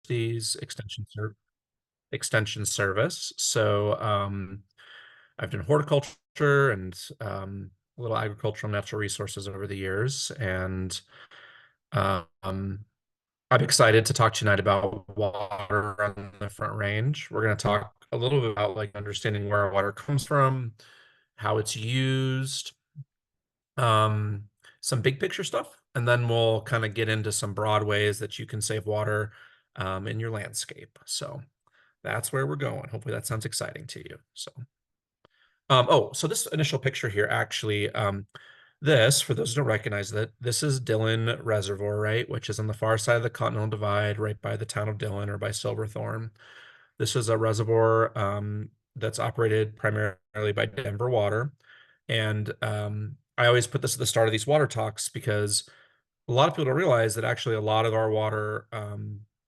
University's extension service. So I've done horticulture and a little agricultural natural resources over the years, and um, I'm excited to talk tonight about water on the Front Range. We're going to talk a little bit about like understanding where our water comes from, how it's used, um, some big picture stuff, and then we'll kind of get into some broad ways that you can save water in your landscape. So that's where we're going. Hopefully that sounds exciting to you. So this initial picture here, actually, this, for those who don't recognize that, this is Dillon Reservoir, right? Which is on the far side of the Continental Divide, right by the town of Dillon or by Silverthorne. This is a reservoir that's operated primarily by Denver Water. And I always put this at the start of these water talks because a lot of people don't realize that actually a lot of our water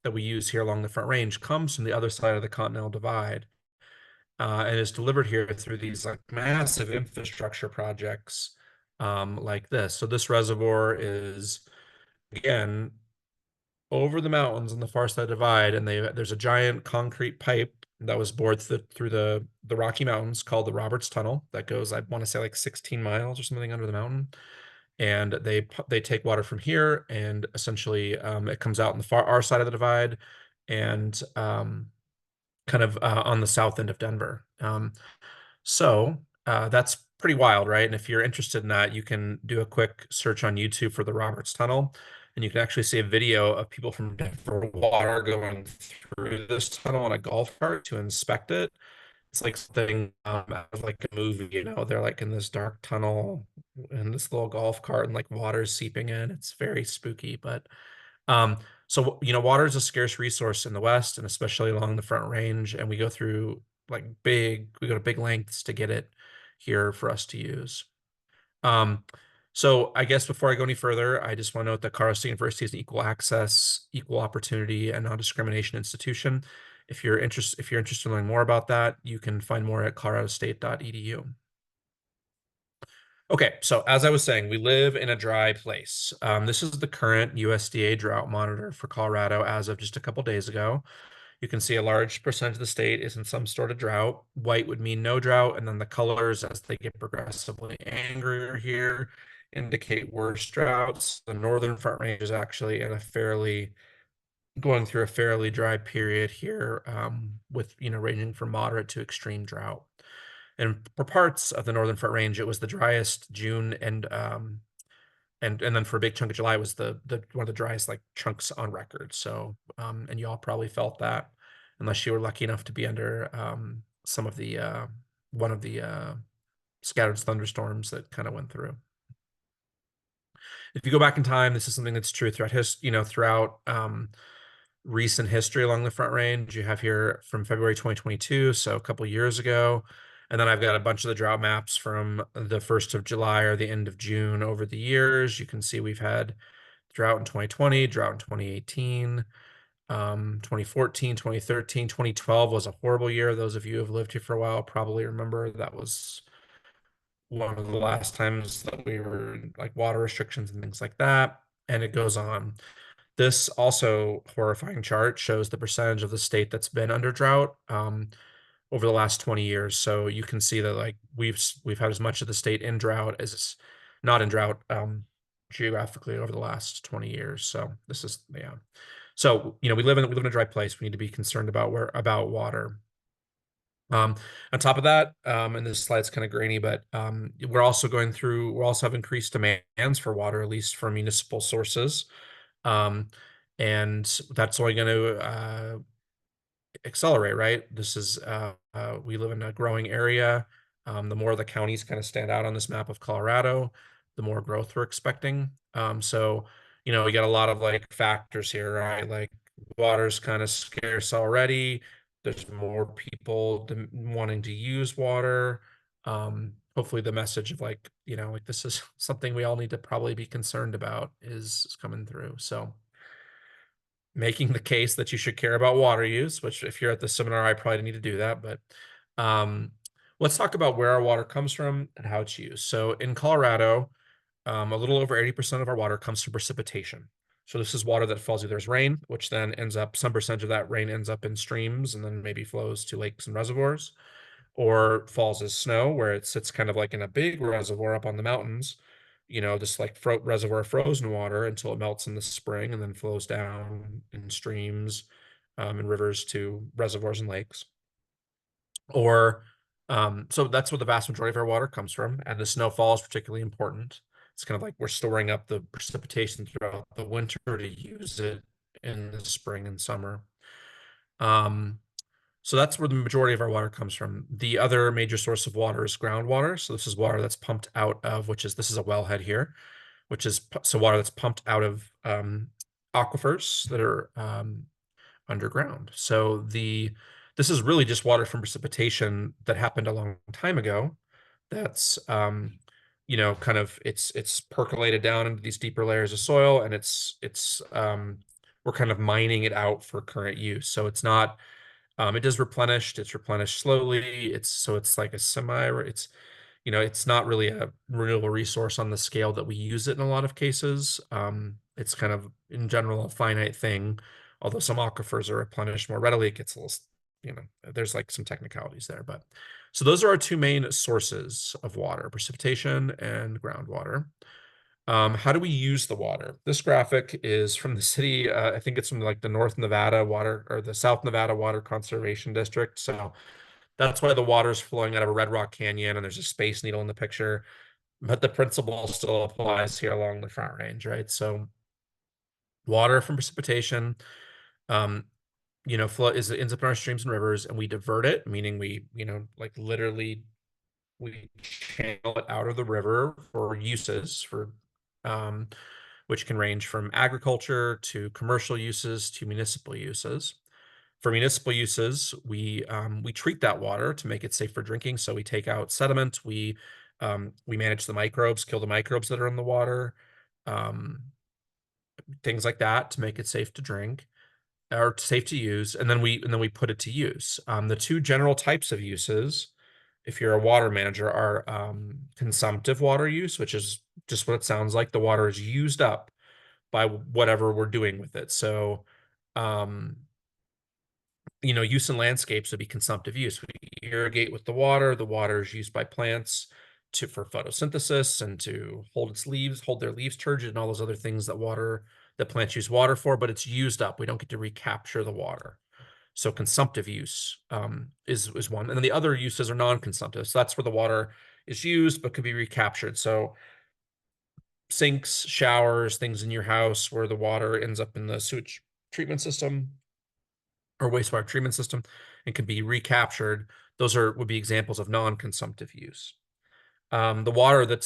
that we use here along the Front Range comes from the other side of the Continental Divide and is delivered here through these like massive infrastructure projects like this. So this reservoir is, again, over the mountains on the far side of the divide, and there's a giant concrete pipe that was bored through the Rocky Mountains called the Roberts Tunnel that goes, I want to say, like 16 miles or something under the mountain. And they take water from here, and essentially it comes out in the our side of the divide, and kind of on the south end of Denver. So that's pretty wild, right? And if you're interested in that, you can do a quick search on YouTube for the Roberts Tunnel, and you can actually see a video of people from Denver Water going through this tunnel on a golf cart to inspect it. It's like something out of like a movie, you know, they're like in this dark tunnel in this little golf cart and like water's seeping in. It's very spooky, but um, so, you know, water is a scarce resource in the West and especially along the Front Range. And we go through like we go to big lengths to get it here for us to use. Um, so I guess before I go any further, I just want to note that Colorado State University is an equal access, equal opportunity, and non-discrimination institution. If you're interested in learning more about that, you can find more at coloradostate.edu. Okay, so as I was saying, we live in a dry place. This is the current USDA drought monitor for Colorado as of just a couple days ago. You can see a large percentage of the state is in some sort of drought. White would mean no drought, and then the colors, as they get progressively angrier here, indicate worse droughts. The northern Front Range is actually in a going through a fairly dry period here, with ranging from moderate to extreme drought. And for parts of the northern Front Range, it was the driest June, and then for a big chunk of July was the one of the driest like chunks on record. So and you all probably felt that, unless you were lucky enough to be under some of the one of the scattered thunderstorms that kind of went through. If you go back in time, this is something that's true throughout recent history along the Front Range. You have here from February 2022, so a couple years ago. And then I've got a bunch of the drought maps from the 1st of July or the end of June over the years. You can see we've had drought in 2020, drought in 2018, 2014, 2013, 2012 was a horrible year. Those of you who have lived here for a while probably remember that was one of the last times that we were like water restrictions and things like that. And it goes on. This also horrifying chart shows the percentage of the state that's been under drought over the last 20 years. So you can see that like we've had as much of the state in drought as not in drought geographically over the last 20 years. So this is, yeah. So we live in a dry place. We need to be concerned about water. On top of that, and this slide's kind of grainy, but we're also have increased demands for water, at least from municipal sources. And that's only going to accelerate, right? We live in a growing area. The more the counties kind of stand out on this map of Colorado, the more growth we're expecting. So we got a lot of like factors here, right? Like water's kind of scarce already. There's more people wanting to use water. Hopefully the message of like this is something we all need to probably be concerned about is coming through. So making the case that you should care about water use, which if you're at the seminar, I probably need to do that. But let's talk about where our water comes from and how it's used. So in Colorado, a little over 80% of our water comes from precipitation. So this is water that falls either as rain, which then ends up, some percentage of that rain ends up in streams and then maybe flows to lakes and reservoirs, or falls as snow, where it sits kind of like in a big reservoir up on the mountains, just like reservoir of frozen water until it melts in the spring and then flows down in streams, and rivers to reservoirs and lakes. Or so that's where the vast majority of our water comes from, and the snowfall is particularly important. It's kind of like we're storing up the precipitation throughout the winter to use it in the spring and summer. Um, so that's where the majority of our water comes from. The other major source of water is groundwater. So this is water that's pumped out of, this is a wellhead here, which is so water that's pumped out of aquifers that are underground. So this is really just water from precipitation that happened a long time ago. That's kind of it's percolated down into these deeper layers of soil, and it's we're kind of mining it out for current use. So it's not it is replenished. It's replenished slowly. It's like a semi. It's not really a renewable resource on the scale that we use it in a lot of cases. It's kind of, in general, a finite thing. Although some aquifers are replenished more readily, it gets a little, there's like some technicalities there. But so those are our two main sources of water: precipitation and groundwater. How do we use the water? This graphic is from the city. I think it's from like the North Nevada Water or the South Nevada Water Conservation District. So that's why the water is flowing out of a Red Rock Canyon and there's a Space Needle in the picture. But the principle still applies here along the Front Range, right? So water from precipitation, um, flow ends up in our streams and rivers, and we divert it, meaning we, like literally we channel it out of the river for uses um, which can range from agriculture to commercial uses to municipal uses. For municipal uses, we treat that water to make it safe for drinking. So we take out sediment, we manage the microbes, kill the microbes that are in the water, um, things like that to make it safe to drink or safe to use, and then we put it to use. The two general types of uses, if you're a water manager, are consumptive water use, which is just what it sounds like. The water is used up by whatever we're doing with it. So, um, use in landscapes would be consumptive use. We irrigate with the water. The water is used by plants for photosynthesis and to hold their leaves turgid, and all those other things that plants use water for, but it's used up. We don't get to recapture the water. So consumptive use is one. And then the other uses are non-consumptive. So that's where the water is used but could be recaptured. So sinks, showers, things in your house where the water ends up in the sewage treatment system or wastewater treatment system and can be recaptured. Those would be examples of non-consumptive use. The water that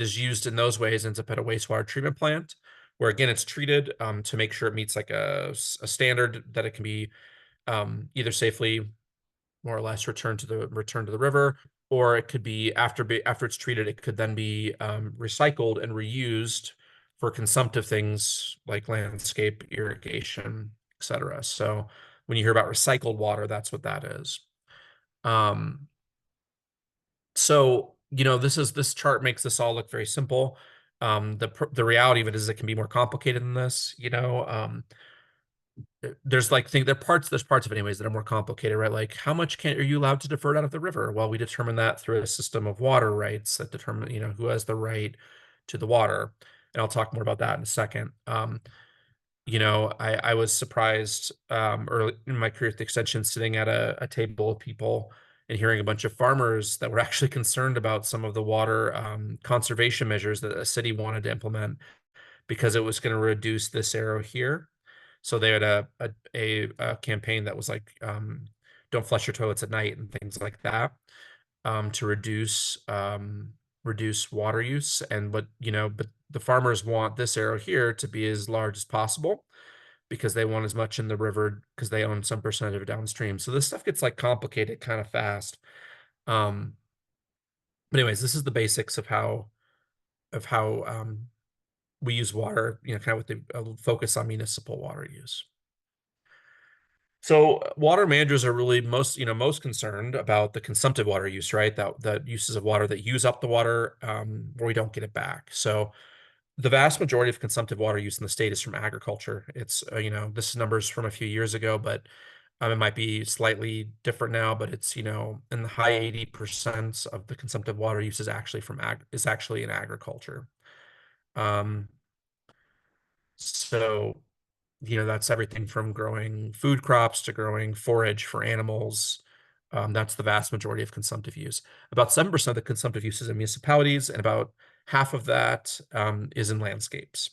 is used in those ways ends up at a wastewater treatment plant, where again it's treated to make sure it meets like a standard that it can be either safely, more or less, returned to the river, or it could be after it's treated, it could then be recycled and reused for consumptive things like landscape, irrigation, etc. So when you hear about recycled water, that's what that is. So, this chart makes this all look very simple. The reality of it is it can be more complicated than this. There's parts of it anyways that are more complicated, right? Like how much are you allowed to divert out of the river? Well, we determine that through a system of water rights that determine, who has the right to the water. And I'll talk more about that in a second. I was surprised early in my career at the extension, sitting at a table of people and hearing a bunch of farmers that were actually concerned about some of the water conservation measures that a city wanted to implement because it was going to reduce this arrow here. So they had a campaign that was like, don't flush your toilets at night and things like that, to reduce water use. But the farmers want this arrow here to be as large as possible because they want as much in the river because they own some percentage of it downstream. So this stuff gets like complicated kind of fast. But anyways, this is the basics of how we use water, kind of with the focus on municipal water use. So water managers are really most concerned about the consumptive water use, right? That uses of water that use up the water where we don't get it back. So The vast majority of consumptive water use in the state is from agriculture. It's, this numbers from a few years ago, but it might be slightly different now, but it's, in the high 80% of the consumptive water use is actually is actually in agriculture. Um, so, that's everything from growing food crops to growing forage for animals. That's the vast majority of consumptive use. About 7% of the consumptive use is in municipalities, and about half of that is in landscapes.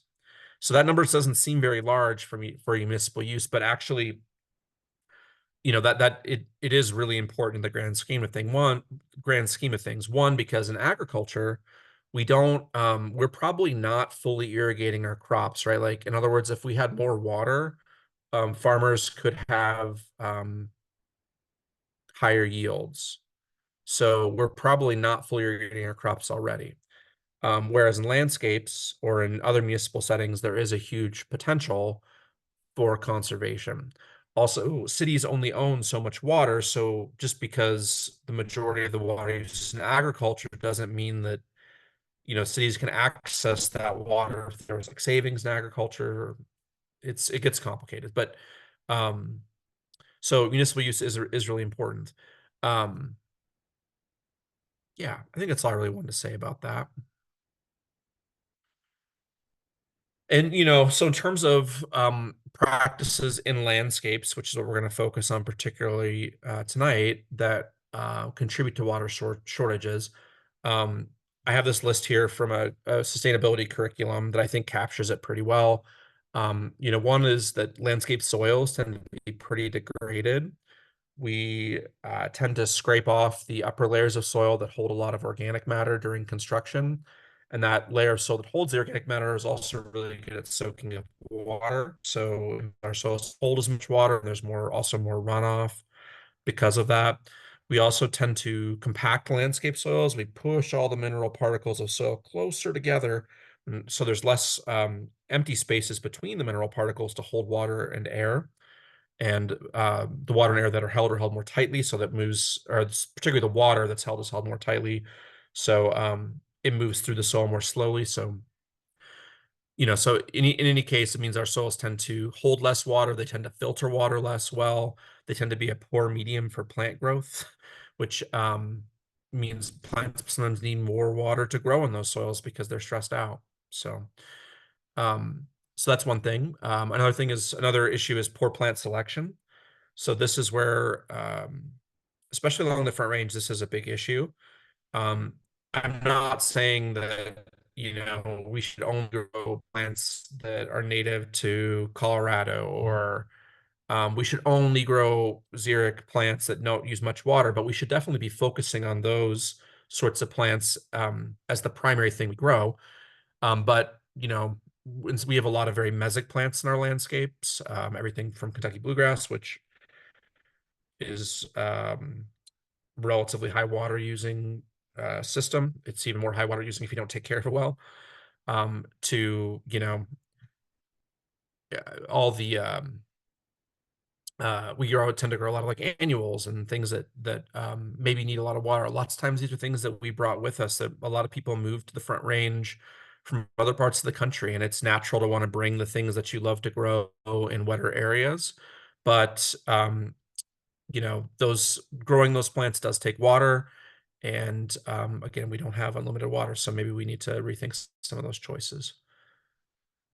So that number doesn't seem very large for municipal use, but actually, it is really important in the grand scheme of things. One, because in agriculture, we're probably not fully irrigating our crops, right? Like, in other words, if we had more water, farmers could have higher yields. So we're probably not fully irrigating our crops already. Whereas in landscapes or in other municipal settings, there is a huge potential for conservation. Also, cities only own so much water, so just because the majority of the water used in agriculture doesn't mean that, cities can access that water if there's like savings in agriculture. It gets complicated, but um, so municipal use is really important. Um, yeah, I think that's all I really wanted to say about that. And so in terms of practices in landscapes, which is what we're going to focus on particularly tonight, that contribute to water shortages, um, I have this list here from a sustainability curriculum that I think captures it pretty well. One is that landscape soils tend to be pretty degraded. We tend to scrape off the upper layers of soil that hold a lot of organic matter during construction. And that layer of soil that holds the organic matter is also really good at soaking up water. So our soils hold as much water, and there's also more runoff because of that. We also tend to compact landscape soils. We push all the mineral particles of soil closer together. So there's less empty spaces between the mineral particles to hold water and air, and the water and air that are held more tightly, so that moves, or particularly the water that's held is held more tightly, so it moves through the soil more slowly. So so in any case, it means our soils tend to hold less water. They tend to filter water less well. They tend to be a poor medium for plant growth, which means plants sometimes need more water to grow in those soils because they're stressed out. So um, so that's one thing. Another issue is poor plant selection. So this is where, especially along the Front Range, this is a big issue. Um, I'm not saying that, we should only grow plants that are native to Colorado, or we should only grow xeric plants that don't use much water, but we should definitely be focusing on those sorts of plants as the primary thing we grow. But, we have a lot of very mesic plants in our landscapes, everything from Kentucky bluegrass, which is relatively high water using system. It's even more high water using if you don't take care of it well. To all the tend to grow a lot of like annuals and things that maybe need a lot of water. Lots of times these are things that we brought with us, that a lot of people moved to the Front Range from other parts of the country, and it's natural to want to bring the things that you love to grow in wetter areas. But those growing those plants does take water. And again, we don't have unlimited water, so maybe we need to rethink some of those choices.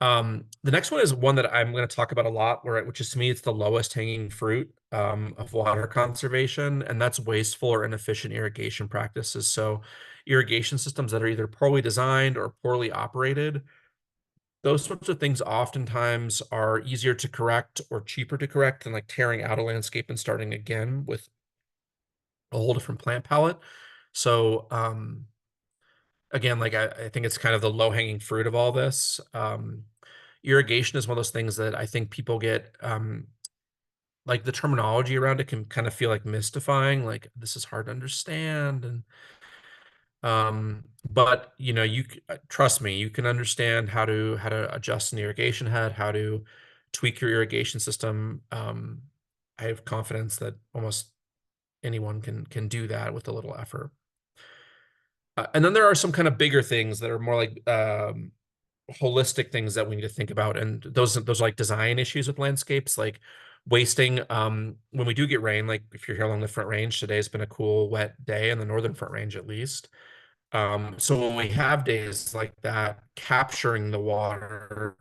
The next one is one that I'm going to talk about a lot, which is, to me, it's the lowest hanging fruit of water conservation, and that's wasteful or inefficient irrigation practices. So irrigation systems that are either poorly designed or poorly operated, those sorts of things oftentimes are easier to correct or cheaper to correct than like tearing out a landscape and starting again with a whole different plant palette. So again, like I think it's kind of the low-hanging fruit of all this. Irrigation is one of those things that I think people get like the terminology around it can kind of feel like mystifying, like this is hard to understand. And but trust me, you can understand how to adjust an irrigation head, how to tweak your irrigation system. I have confidence that almost anyone can do that with a little effort. And then there are some kind of bigger things that are more like holistic things that we need to think about, and those are like design issues with landscapes, like wasting. When we do get rain, like if you're here along the Front Range, today's been a cool, wet day in the Northern Front Range at least. So when we have days like that, capturing the water,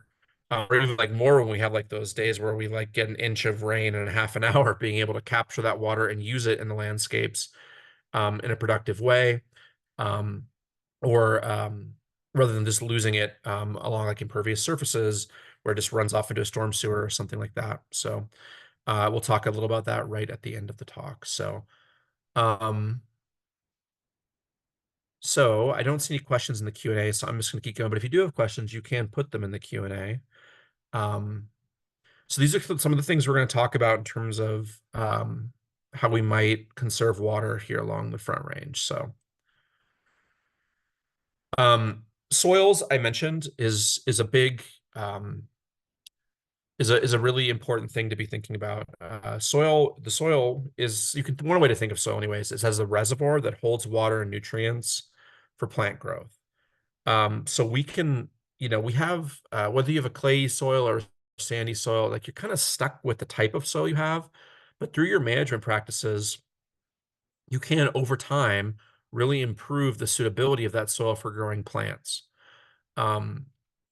or even like more when we have like those days where we like get an inch of rain in a half an hour, being able to capture that water and use it in the landscapes in a productive way. Um, or rather than just losing it along like impervious surfaces where it just runs off into a storm sewer or something like that. So we'll talk a little about that right at the end of the talk. Um, so I don't see any questions in the Q&A, so I'm just going to keep going. But if you do have questions, you can put them in the Q&A. So these are some of the things we're going to talk about in terms of how we might conserve water here along the Front Range. So soils, I mentioned, is a big is a really important thing to be thinking about. The soil is, one way to think of soil anyways, is as a reservoir that holds water and nutrients for plant growth. So we can, we have, whether you have a clay soil or sandy soil, like you're kind of stuck with the type of soil you have, but through your management practices, you can over time really improve the suitability of that soil for growing plants. Um,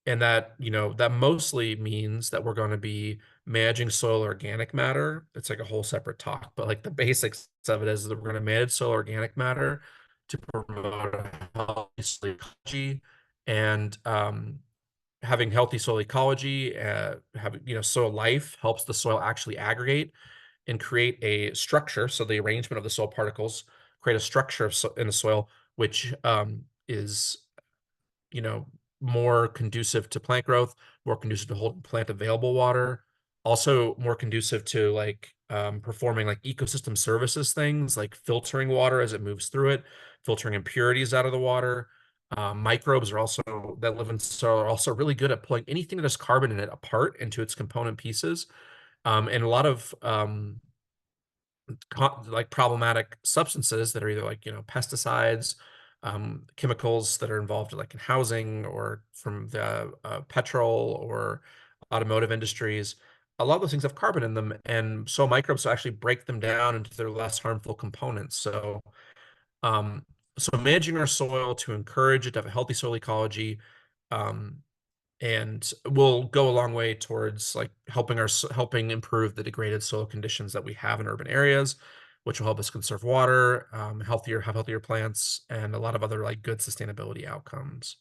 and that, that mostly means that we're going to be managing soil organic matter. It's like a whole separate talk, but like the basics of it is that we're going to manage soil organic matter to promote a healthy soil ecology, and having healthy soil ecology, having, soil life helps the soil actually aggregate and create a structure. So the arrangement of the soil particles create a structure in the soil, which is, you know, more conducive to plant growth, more conducive to holding plant available water, also more conducive to like performing like ecosystem services things like filtering water as it moves through it, filtering impurities out of the water. Microbes are also that live in soil are also really good at pulling anything that has carbon in it apart into its component pieces. And a lot of like problematic substances that are either like, pesticides, chemicals that are involved like in housing or from the petrol or automotive industries. A lot of those things have carbon in them, and so microbes will actually break them down into their less harmful components. Um, so managing our soil to encourage it to have a healthy soil ecology, um, and will go a long way towards like helping improve the degraded soil conditions that we have in urban areas, which will help us conserve water, have healthier plants, and a lot of other like good sustainability outcomes.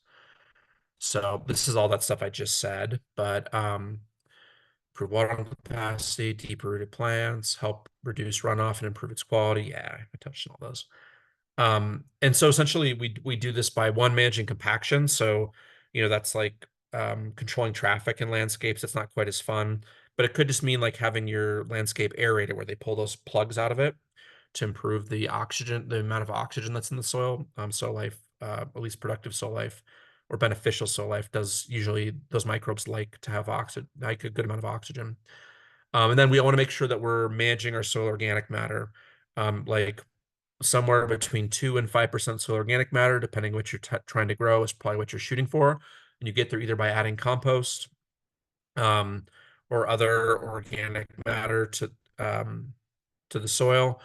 So this is all that stuff I just said, but improve water capacity, deep rooted plants, help reduce runoff and improve its quality. Yeah, I touched on all those. And so essentially we do this by one, managing compaction. So, that's like controlling traffic in landscapes. It's not quite as fun, but it could just mean like having your landscape aerated where they pull those plugs out of it to improve the amount of oxygen that's in the soil. Soil life, at least productive soil life or beneficial soil life does usually those microbes like to have oxygen, like a good amount of oxygen. And then we want to make sure that we're managing our soil organic matter. Like somewhere between 2 and 5% soil organic matter, depending what you're trying to grow, is probably what you're shooting for. And you get there either by adding compost um, or other organic matter um, to the soil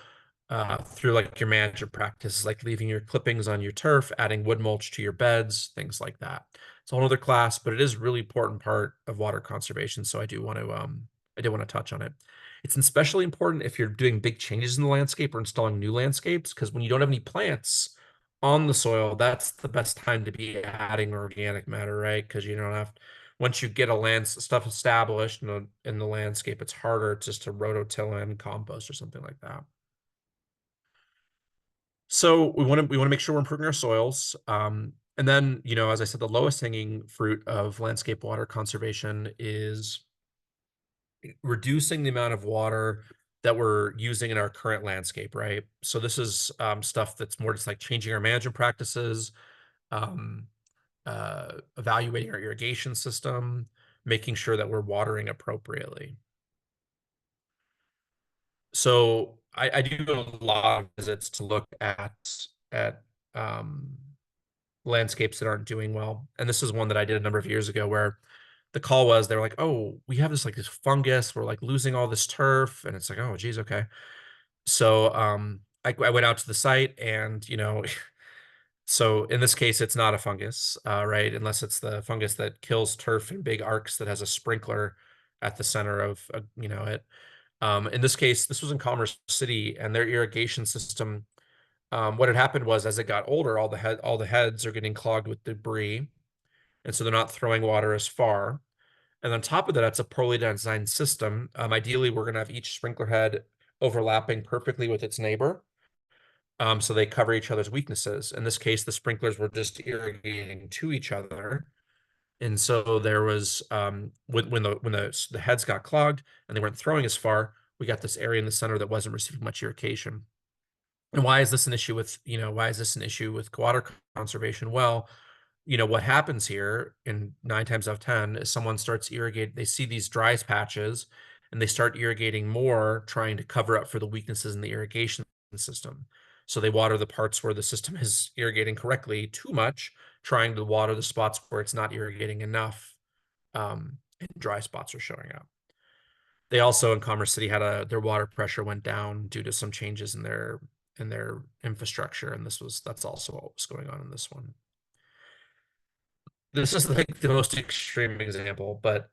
through like your management practices, like leaving your clippings on your turf, adding wood mulch to your beds, things like that. It's a whole other class, but it is a really important part of water conservation. So I do want to touch on it. It's especially important if you're doing big changes in the landscape or installing new landscapes, because when you don't have any plants on the soil, that's the best time to be adding organic matter, right? Because you don't have, once you get stuff established in the landscape, it's harder just to rototill in compost or something like that. So we want to make sure we're improving our soils. And then, as I said, the lowest hanging fruit of landscape water conservation is reducing the amount of water that we're using in our current landscape, right? So this is stuff that's more just like changing our management practices, um, evaluating our irrigation system, making sure that we're watering appropriately. So I do a lot of visits to look at um, landscapes that aren't doing well. And this is one that I did a number of years ago where the call was they were like, "Oh, we have this fungus. We're like losing all this turf," and it's like, "Oh, geez, okay." So I went out to the site, and so in this case, it's not a fungus, right? Unless it's the fungus that kills turf in big arcs that has a sprinkler at the center of it. In this case, this was in Commerce City, and their irrigation system. What had happened was, as it got older, all the heads are getting clogged with debris, and so they're not throwing water as far. And on top of that, it's a poorly designed system. Ideally, we're going to have each sprinkler head overlapping perfectly with its neighbor, so they cover each other's weaknesses. In this case, the sprinklers were just irrigating to each other, and so there was when the heads got clogged and they weren't throwing as far, we got this area in the center that wasn't receiving much irrigation. And why is this an issue with, why is this an issue with water conservation? Well, what happens here in 9 times out of 10 is someone starts irrigate, they see these dry patches and they start irrigating more, trying to cover up for the weaknesses in the irrigation system. So they water the parts where the system is irrigating correctly too much, trying to water the spots where it's not irrigating enough, and dry spots are showing up. They also in Commerce City had their water pressure went down due to some changes in their infrastructure, and that's also what was going on in this one. This is like the most extreme example, but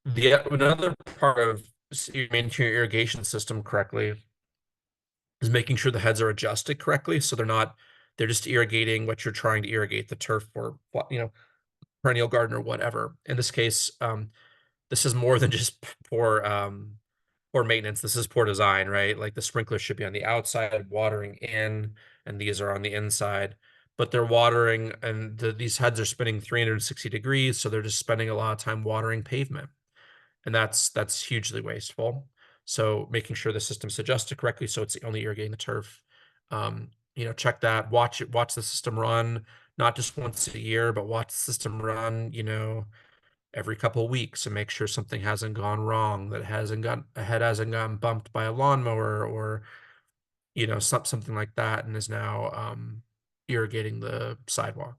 the another part of maintaining your irrigation system correctly is making sure the heads are adjusted correctly, so they're just irrigating what you're trying to irrigate, the turf or perennial garden or whatever. In this case, this is more than just poor maintenance. This is poor design, right? Like the sprinklers should be on the outside, watering in, and these are on the inside. But they're watering, and these heads are spinning 360 degrees, so they're just spending a lot of time watering pavement, and that's hugely wasteful. So making sure the system's adjusted correctly, so it's only irrigating the turf. Check that. Watch the system run, not just once a year, but watch the system run, every couple of weeks and make sure something hasn't gone wrong, that a head hasn't gotten bumped by a lawnmower or something like that, and is now irrigating the sidewalk.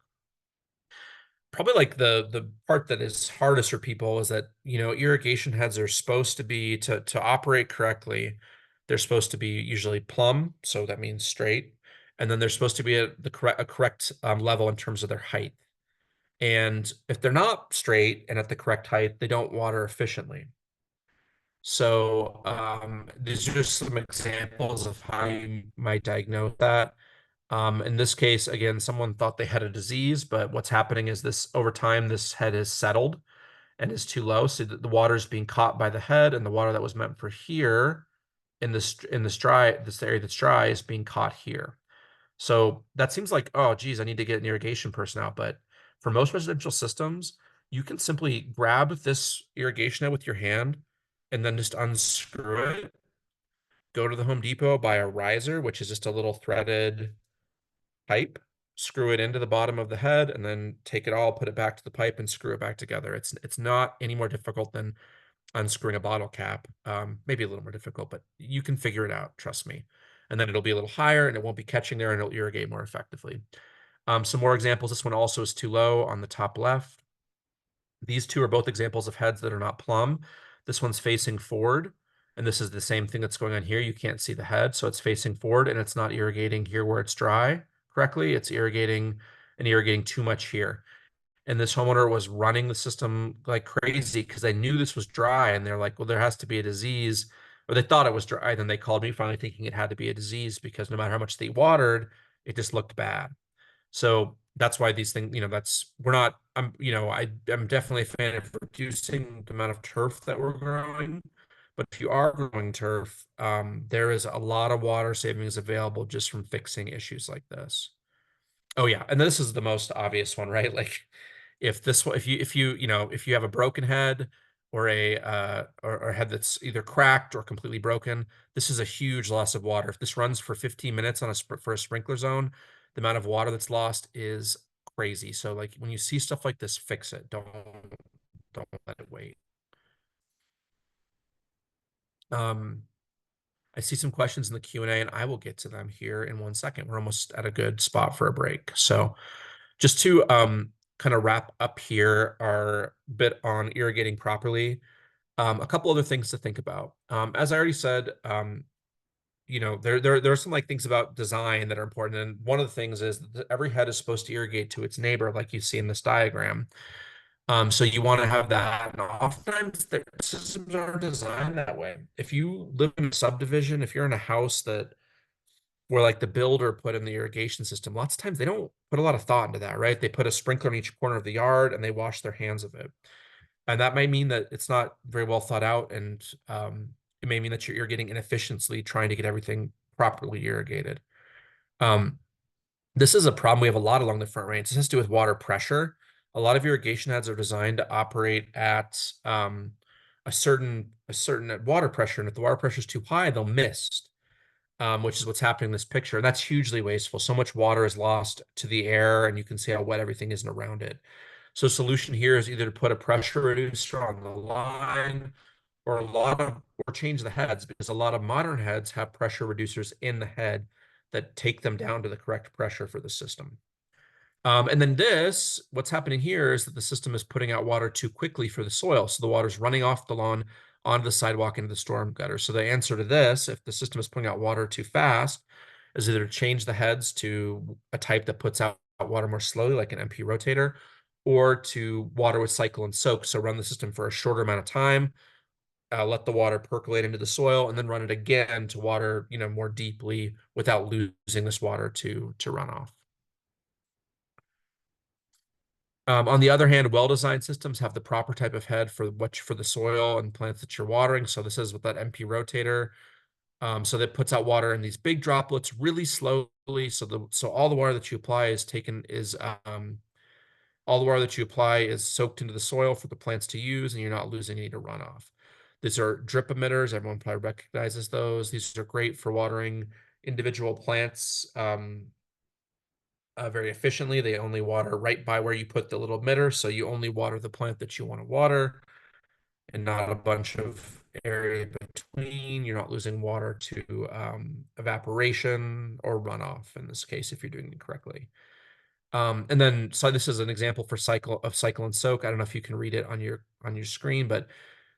Probably like the part that is hardest for people is that irrigation heads are supposed to be to operate correctly. They're supposed to be usually plumb, so that means straight, and then they're supposed to be at a correct level in terms of their height. And if they're not straight and at the correct height, they don't water efficiently. So these are just some examples of how you might diagnose that. In this case, again, someone thought they had a disease, but what's happening is this over time, this head is settled and is too low. So the water is being caught by the head, and the water that was meant for here this area that's dry is being caught here. So that seems like, oh, geez, I need to get an irrigation person out. But for most residential systems, you can simply grab this irrigation head with your hand and then just unscrew it. Go to the Home Depot, buy a riser, which is just a little threaded pipe, screw it into the bottom of the head, and then take it all, put it back to the pipe, and screw it back together. It's not any more difficult than unscrewing a bottle cap. Maybe a little more difficult, but you can figure it out, trust me. And then it'll be a little higher and it won't be catching there, and it'll irrigate more effectively. Some more examples. This one also is too low on the top left. These two are both examples of heads that are not plumb. This one's facing forward, and this is the same thing that's going on here. You can't see the head, so it's facing forward, and it's not irrigating here where it's dry correctly. It's irrigating too much here. And this homeowner was running the system like crazy because they knew this was dry, and they're like, well, there has to be a disease, or they thought it was dry. Then they called me finally thinking it had to be a disease because no matter how much they watered, it just looked bad. So that's why these things, we're not, I'm definitely a fan of reducing the amount of turf that we're growing. But if you are growing turf, there is a lot of water savings available just from fixing issues like this. Oh yeah, and this is the most obvious one, right? Like if you have a broken head or a head that's either cracked or completely broken, this is a huge loss of water. If this runs for 15 minutes for a sprinkler zone, the amount of water that's lost is crazy. So like when you see stuff like this, fix it. Don't let it wait. Um, I see some questions in the Q&A, and I will get to them here in 1 second. We're almost at a good spot for a break. So just to kind of wrap up here our bit on irrigating properly, a couple other things to think about. As I already said, there are some like things about design that are important, and one of the things is that every head is supposed to irrigate to its neighbor, like you see in this diagram. So you want to have that, and oftentimes the systems are designed that way. If you live in a subdivision, if you're in a house that where like the builder put in the irrigation system, lots of times they don't put a lot of thought into that, right? They put a sprinkler in each corner of the yard and they wash their hands of it. And that might mean that it's not very well thought out, and it may mean that you're irrigating inefficiently, trying to get everything properly irrigated. Um, this is a problem we have a lot along the Front Range. This has to do with water pressure. A lot of irrigation heads are designed to operate at a certain water pressure, and if the water pressure is too high, they'll mist, which is what's happening in this picture. And that's hugely wasteful. So much water is lost to the air, and you can see how wet everything is around it. So solution here is either to put a pressure reducer on the line or change the heads, because a lot of modern heads have pressure reducers in the head that take them down to the correct pressure for the system. And then what's happening here is that the system is putting out water too quickly for the soil. So the water's running off the lawn onto the sidewalk into the storm gutter. So the answer to this, if the system is putting out water too fast, is either to change the heads to a type that puts out water more slowly, like an MP rotator, or to water with cycle and soak. So run the system for a shorter amount of time, let the water percolate into the soil, and then run it again to water, more deeply without losing this water to runoff. On the other hand, well-designed systems have the proper type of head for the soil and plants that you're watering. So this is with that MP rotator. So that puts out water in these big droplets really slowly. So all the water that you apply is soaked into the soil for the plants to use, and you're not losing any to runoff. These are drip emitters. Everyone probably recognizes those. These are great for watering individual plants very efficiently. They only water right by where you put the little emitter, so you only water the plant that you want to water and not a bunch of area between. You're not losing water to evaporation or runoff in this case if you're doing it correctly. And then, so this is an example for cycle and soak. I don't know if you can read it on your screen, but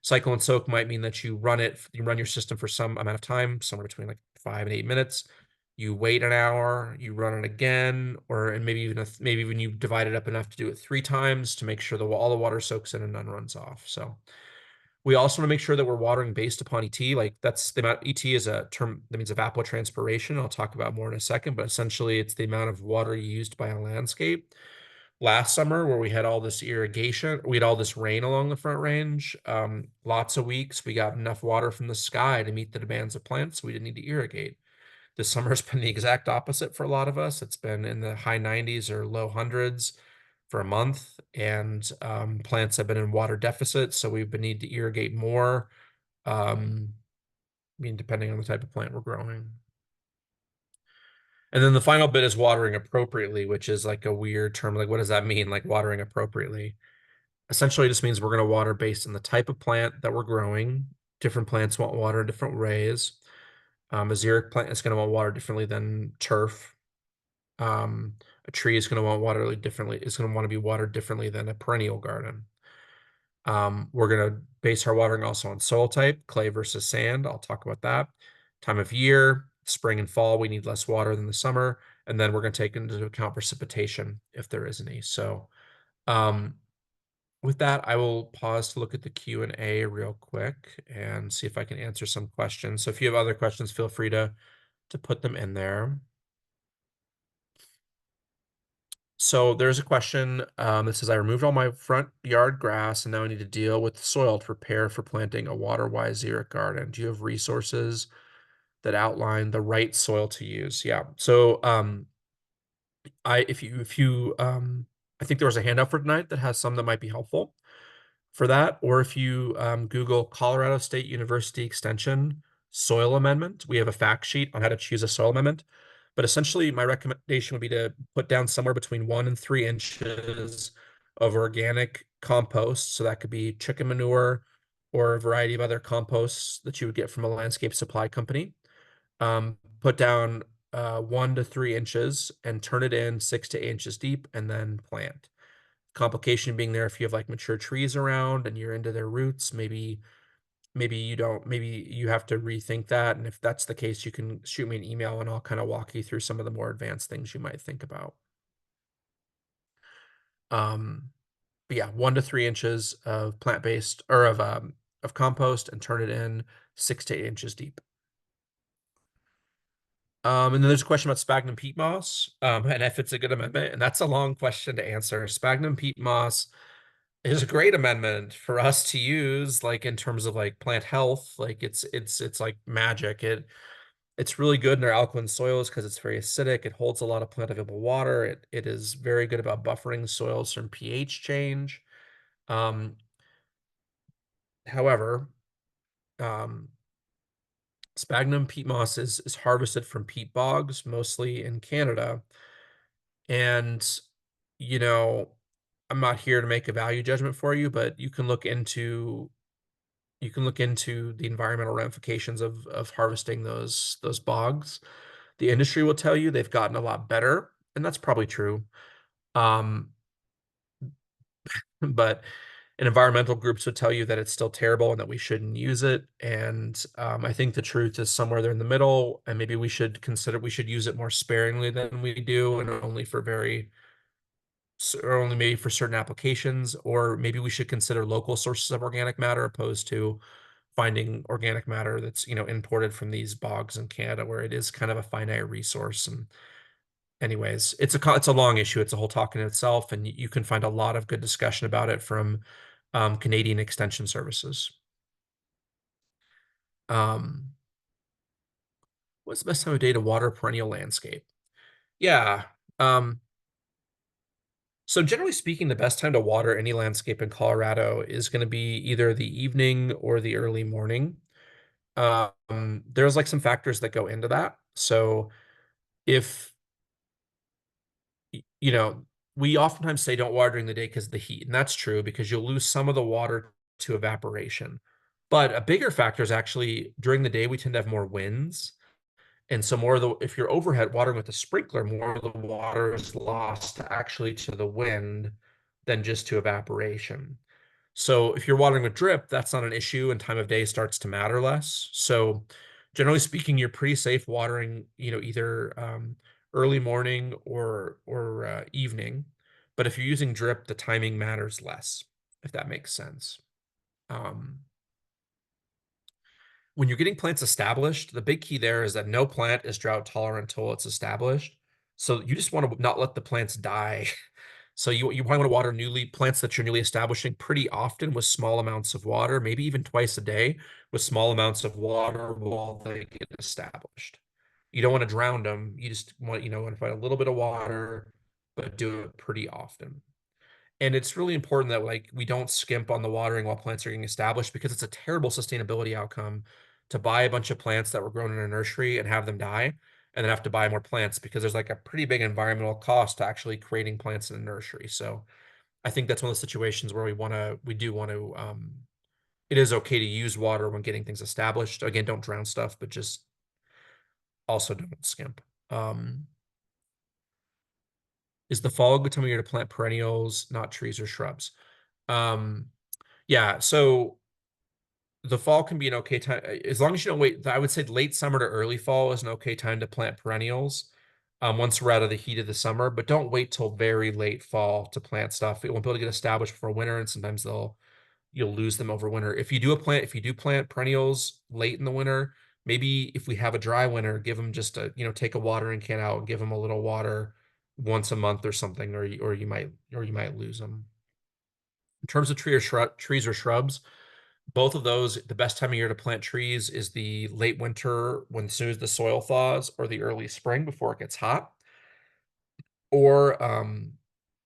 cycle and soak might mean that you run your system for some amount of time, somewhere between like 5 and 8 minutes. You wait an hour, you run it again, and maybe even you divide it up enough to do it 3 times to make sure that all the water soaks in and none runs off. So we also want to make sure that we're watering based upon ET. Like that's the amount. ET is a term that means evapotranspiration. I'll talk about more in a second, but essentially it's the amount of water used by a landscape. Last summer, where we had all this irrigation, we had all this rain along the Front Range, lots of weeks, we got enough water from the sky to meet the demands of plants. So we didn't need to irrigate. This summer has been the exact opposite for a lot of us. It's been in the high 90s or low hundreds for a month, and plants have been in water deficit, so we've been need to irrigate more. Depending on the type of plant we're growing. And then the final bit is watering appropriately, which is like a weird term. Like, what does that mean? Like watering appropriately. Essentially, it just means we're going to water based on the type of plant that we're growing. Different plants want water in different ways. A xeric plant is going to want water differently than turf. A tree is going to want water differently. It's going to want to be watered differently than a perennial garden. We're going to base our watering also on soil type, clay versus sand. I'll talk about that. Time of year, spring and fall, we need less water than the summer. And then we're going to take into account precipitation if there is any. So with that, I will pause to look at the Q&A real quick and see if I can answer some questions. So if you have other questions, feel free to put them in there. So there's a question that says, I removed all my front yard grass and now I need to deal with the soil to prepare for planting a Waterwise xeric garden. Do you have resources that outline the right soil to use? Yeah. So I think there was a handout for tonight that has some that might be helpful for that. Or if you Google Colorado State University Extension soil amendment, we have a fact sheet on how to choose a soil amendment. But essentially, my recommendation would be to put down somewhere between 1 and 3 inches of organic compost. So that could be chicken manure or a variety of other composts that you would get from a landscape supply company. Put down 1 to 3 inches and turn it in 6 to 8 inches deep and then plant. Complication being there if you have like mature trees around and you're into their roots, maybe you don't, maybe you have to rethink that. And if that's the case, you can shoot me an email and I'll kind of walk you through some of the more advanced things you might think about. Um, but yeah, 1 to 3 inches of plant-based or of compost and turn it in 6 to 8 inches deep. And then there's a question about sphagnum peat moss, and if it's a good amendment, and that's a long question to answer. Sphagnum peat moss is a great amendment for us to use, like in terms of like plant health. Like it's like magic. It's really good in our alkaline soils because it's very acidic. It holds a lot of plant available water. It is very good about buffering soils from pH change. Um, however, um, sphagnum peat moss is harvested from peat bogs, mostly in Canada. And, you know, I'm not here to make a value judgment for you, but you can look into the environmental ramifications of harvesting those bogs. The industry will tell you they've gotten a lot better, and that's probably true. Um, but environmental groups would tell you that it's still terrible and that we shouldn't use it. And I think the truth is somewhere there in the middle, and maybe we should use it more sparingly than we do, and only for or only maybe for certain applications, or maybe we should consider local sources of organic matter opposed to finding organic matter that's, imported from these bogs in Canada where it is kind of a finite resource. And anyways, it's a long issue. It's a whole talk in itself, and you can find a lot of good discussion about it from Canadian Extension Services. Um, what's the best time of day to water a perennial landscape? Yeah. Um, so generally speaking, the best time to water any landscape in Colorado is going to be either the evening or the early morning. There's like some factors that go into that. So if you know, we oftentimes say don't water during the day because of the heat, and that's true because you'll lose some of the water to evaporation. But a bigger factor is actually during the day we tend to have more winds, and so more of the if you're overhead watering with a sprinkler, more of the water is lost actually to the wind than just to evaporation. So if you're watering with drip, that's not an issue and time of day starts to matter less. So generally speaking, you're pretty safe watering, either early morning or evening. But if you're using drip, the timing matters less, if that makes sense. Um, when you're getting plants established, the big key there is that no plant is drought tolerant until it's established. So you just want to not let the plants die. So you probably want to water newly plants that you're newly establishing pretty often with small amounts of water, maybe even twice a day with small amounts of water while they get established. You don't want to drown them. You just want to put a little bit of water, but do it pretty often. And it's really important that like we don't skimp on the watering while plants are getting established because it's a terrible sustainability outcome to buy a bunch of plants that were grown in a nursery and have them die and then have to buy more plants because there's like a pretty big environmental cost to actually creating plants in a nursery. So I think that's one of the situations where we do want to it is okay to use water when getting things established. Again, don't drown stuff, but just also don't skimp. Is the fall a good time of year to plant perennials, not trees or shrubs? Um, yeah, so the fall can be an okay time as long as you don't wait. I would say late summer to early fall is an okay time to plant perennials. Once we're out of the heat of the summer, but don't wait till very late fall to plant stuff. It won't be able to get established before winter, and sometimes you'll lose them over winter. If you do plant perennials late in the winter, maybe if we have a dry winter, give them just take a watering can out and give them a little water once a month or something, or you might lose them. In terms of trees or shrubs, both of those, the best time of year to plant trees is the late winter when as soon as the soil thaws, or the early spring before it gets hot. Or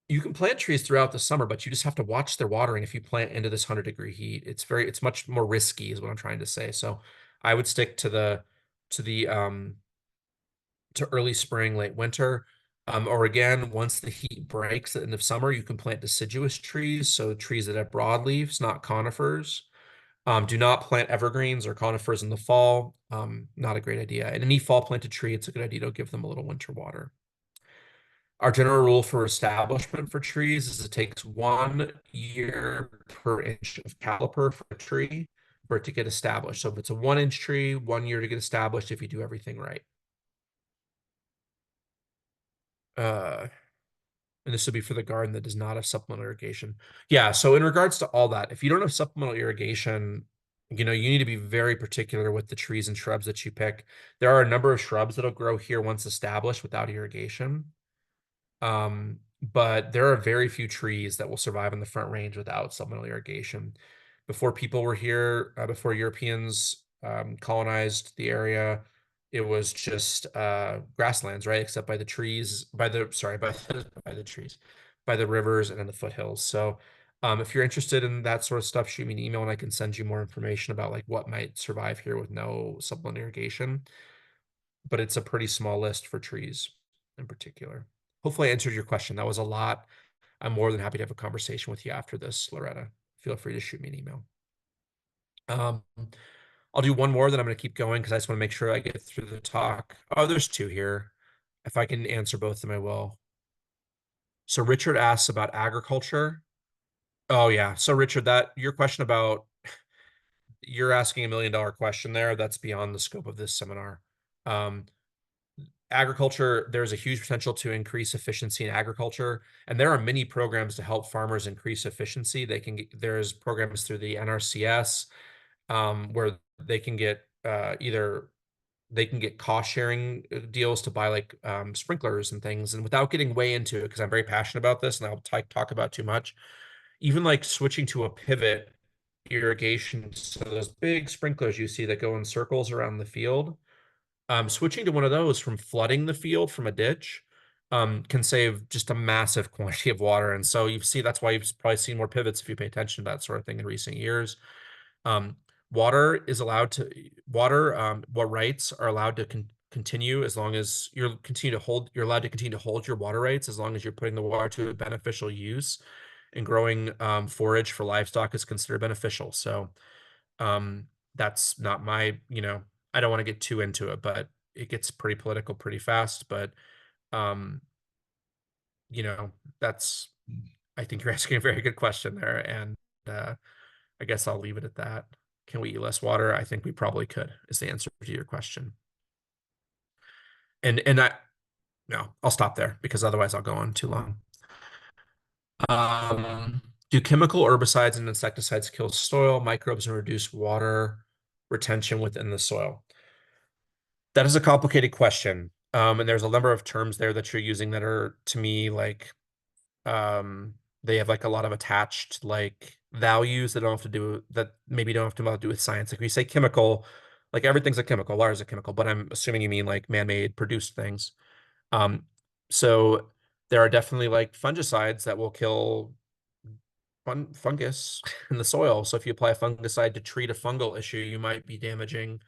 you can plant trees throughout the summer, but you just have to watch their watering. If you plant into this 100-degree heat, it's much more risky, is what I'm trying to say. So I would stick to the to early spring, late winter. Or again, once the heat breaks at the end of summer, you can plant deciduous trees, so trees that have broadleaves, not conifers. Do not plant evergreens or conifers in the fall. Not a great idea. And any fall planted tree, it's a good idea to give them a little winter water. Our general rule for establishment for trees is it takes 1 year per inch of caliper for a tree for it to get established. So if it's a 1 inch tree, 1 year to get established if you do everything right. Uh, and this would be for the garden that does not have supplemental irrigation. Yeah, so in regards to all that, if you don't have supplemental irrigation, you need to be very particular with the trees and shrubs that you pick. There are a number of shrubs that'll grow here once established without irrigation. But there are very few trees that will survive in the Front Range without supplemental irrigation. Before people were here, before Europeans colonized the area, it was just grasslands, right? Except by the trees, by the trees, by the rivers and in the foothills. So, if you're interested in that sort of stuff, shoot me an email and I can send you more information about like what might survive here with no supplemental irrigation. But it's a pretty small list for trees in particular. Hopefully I answered your question. That was a lot. I'm more than happy to have a conversation with you after this, Loretta. Feel free to shoot me an email. Um, I'll do one more, then I'm going to keep going because I just want to make sure I get through the talk. Oh, there's two here. If I can answer both of them, I will. So Richard asks about agriculture. Oh yeah. So Richard, that your question about you're asking $1 million question there. That's beyond the scope of this seminar. Um, Agriculture, there's a huge potential to increase efficiency in agriculture, and there are many programs to help farmers increase efficiency. There's programs through the NRCS where they can get either they can get cost sharing deals to buy like sprinklers and things. And without getting way into it, because I'm very passionate about this and I'll talk about too much, even like switching to a pivot irrigation, so those big sprinklers you see that go in circles around the field, switching to one of those from flooding the field from a ditch can save just a massive quantity of water. And so you see that's why you've probably seen more pivots if you pay attention to that sort of thing in recent years. Um, water is allowed to water. What rights are allowed to continue as long as you're allowed to continue to hold your water rights as long as you're putting the water to a beneficial use. And growing forage for livestock is considered beneficial. So um, that's not my, I don't want to get too into it, but it gets pretty political pretty fast. But um, you know, that's I think you're asking a very good question there, and uh, I guess I'll leave it at that. Can we eat less water? I think we probably could, is the answer to your question. And I no, I'll stop there because otherwise I'll go on too long. Do chemical herbicides and insecticides kill soil, microbes, and reduce water retention within the soil? That is a complicated question. And there's a number of terms there that you're using that are to me like um they have like a lot of attached like values that don't have to do that maybe don't have to do with science. Like we say chemical, like everything's a chemical, water is a chemical, but I'm assuming you mean like man-made produced things. Um, so there are definitely like fungicides that will kill fungus in the soil. So if you apply a fungicide to treat a fungal issue, you might be damaging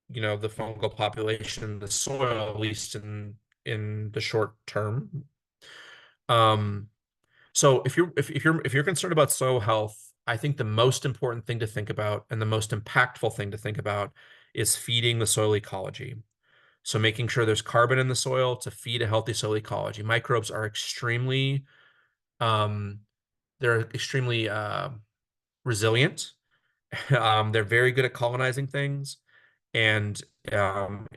the fungal population in the soil, at least in the short term. Um, so if you're concerned about soil health, I think the most important thing to think about and the most impactful thing to think about is feeding the soil ecology. So making sure there's carbon in the soil to feed a healthy soil ecology. Microbes are um, extremely resilient. They're very good at colonizing things. And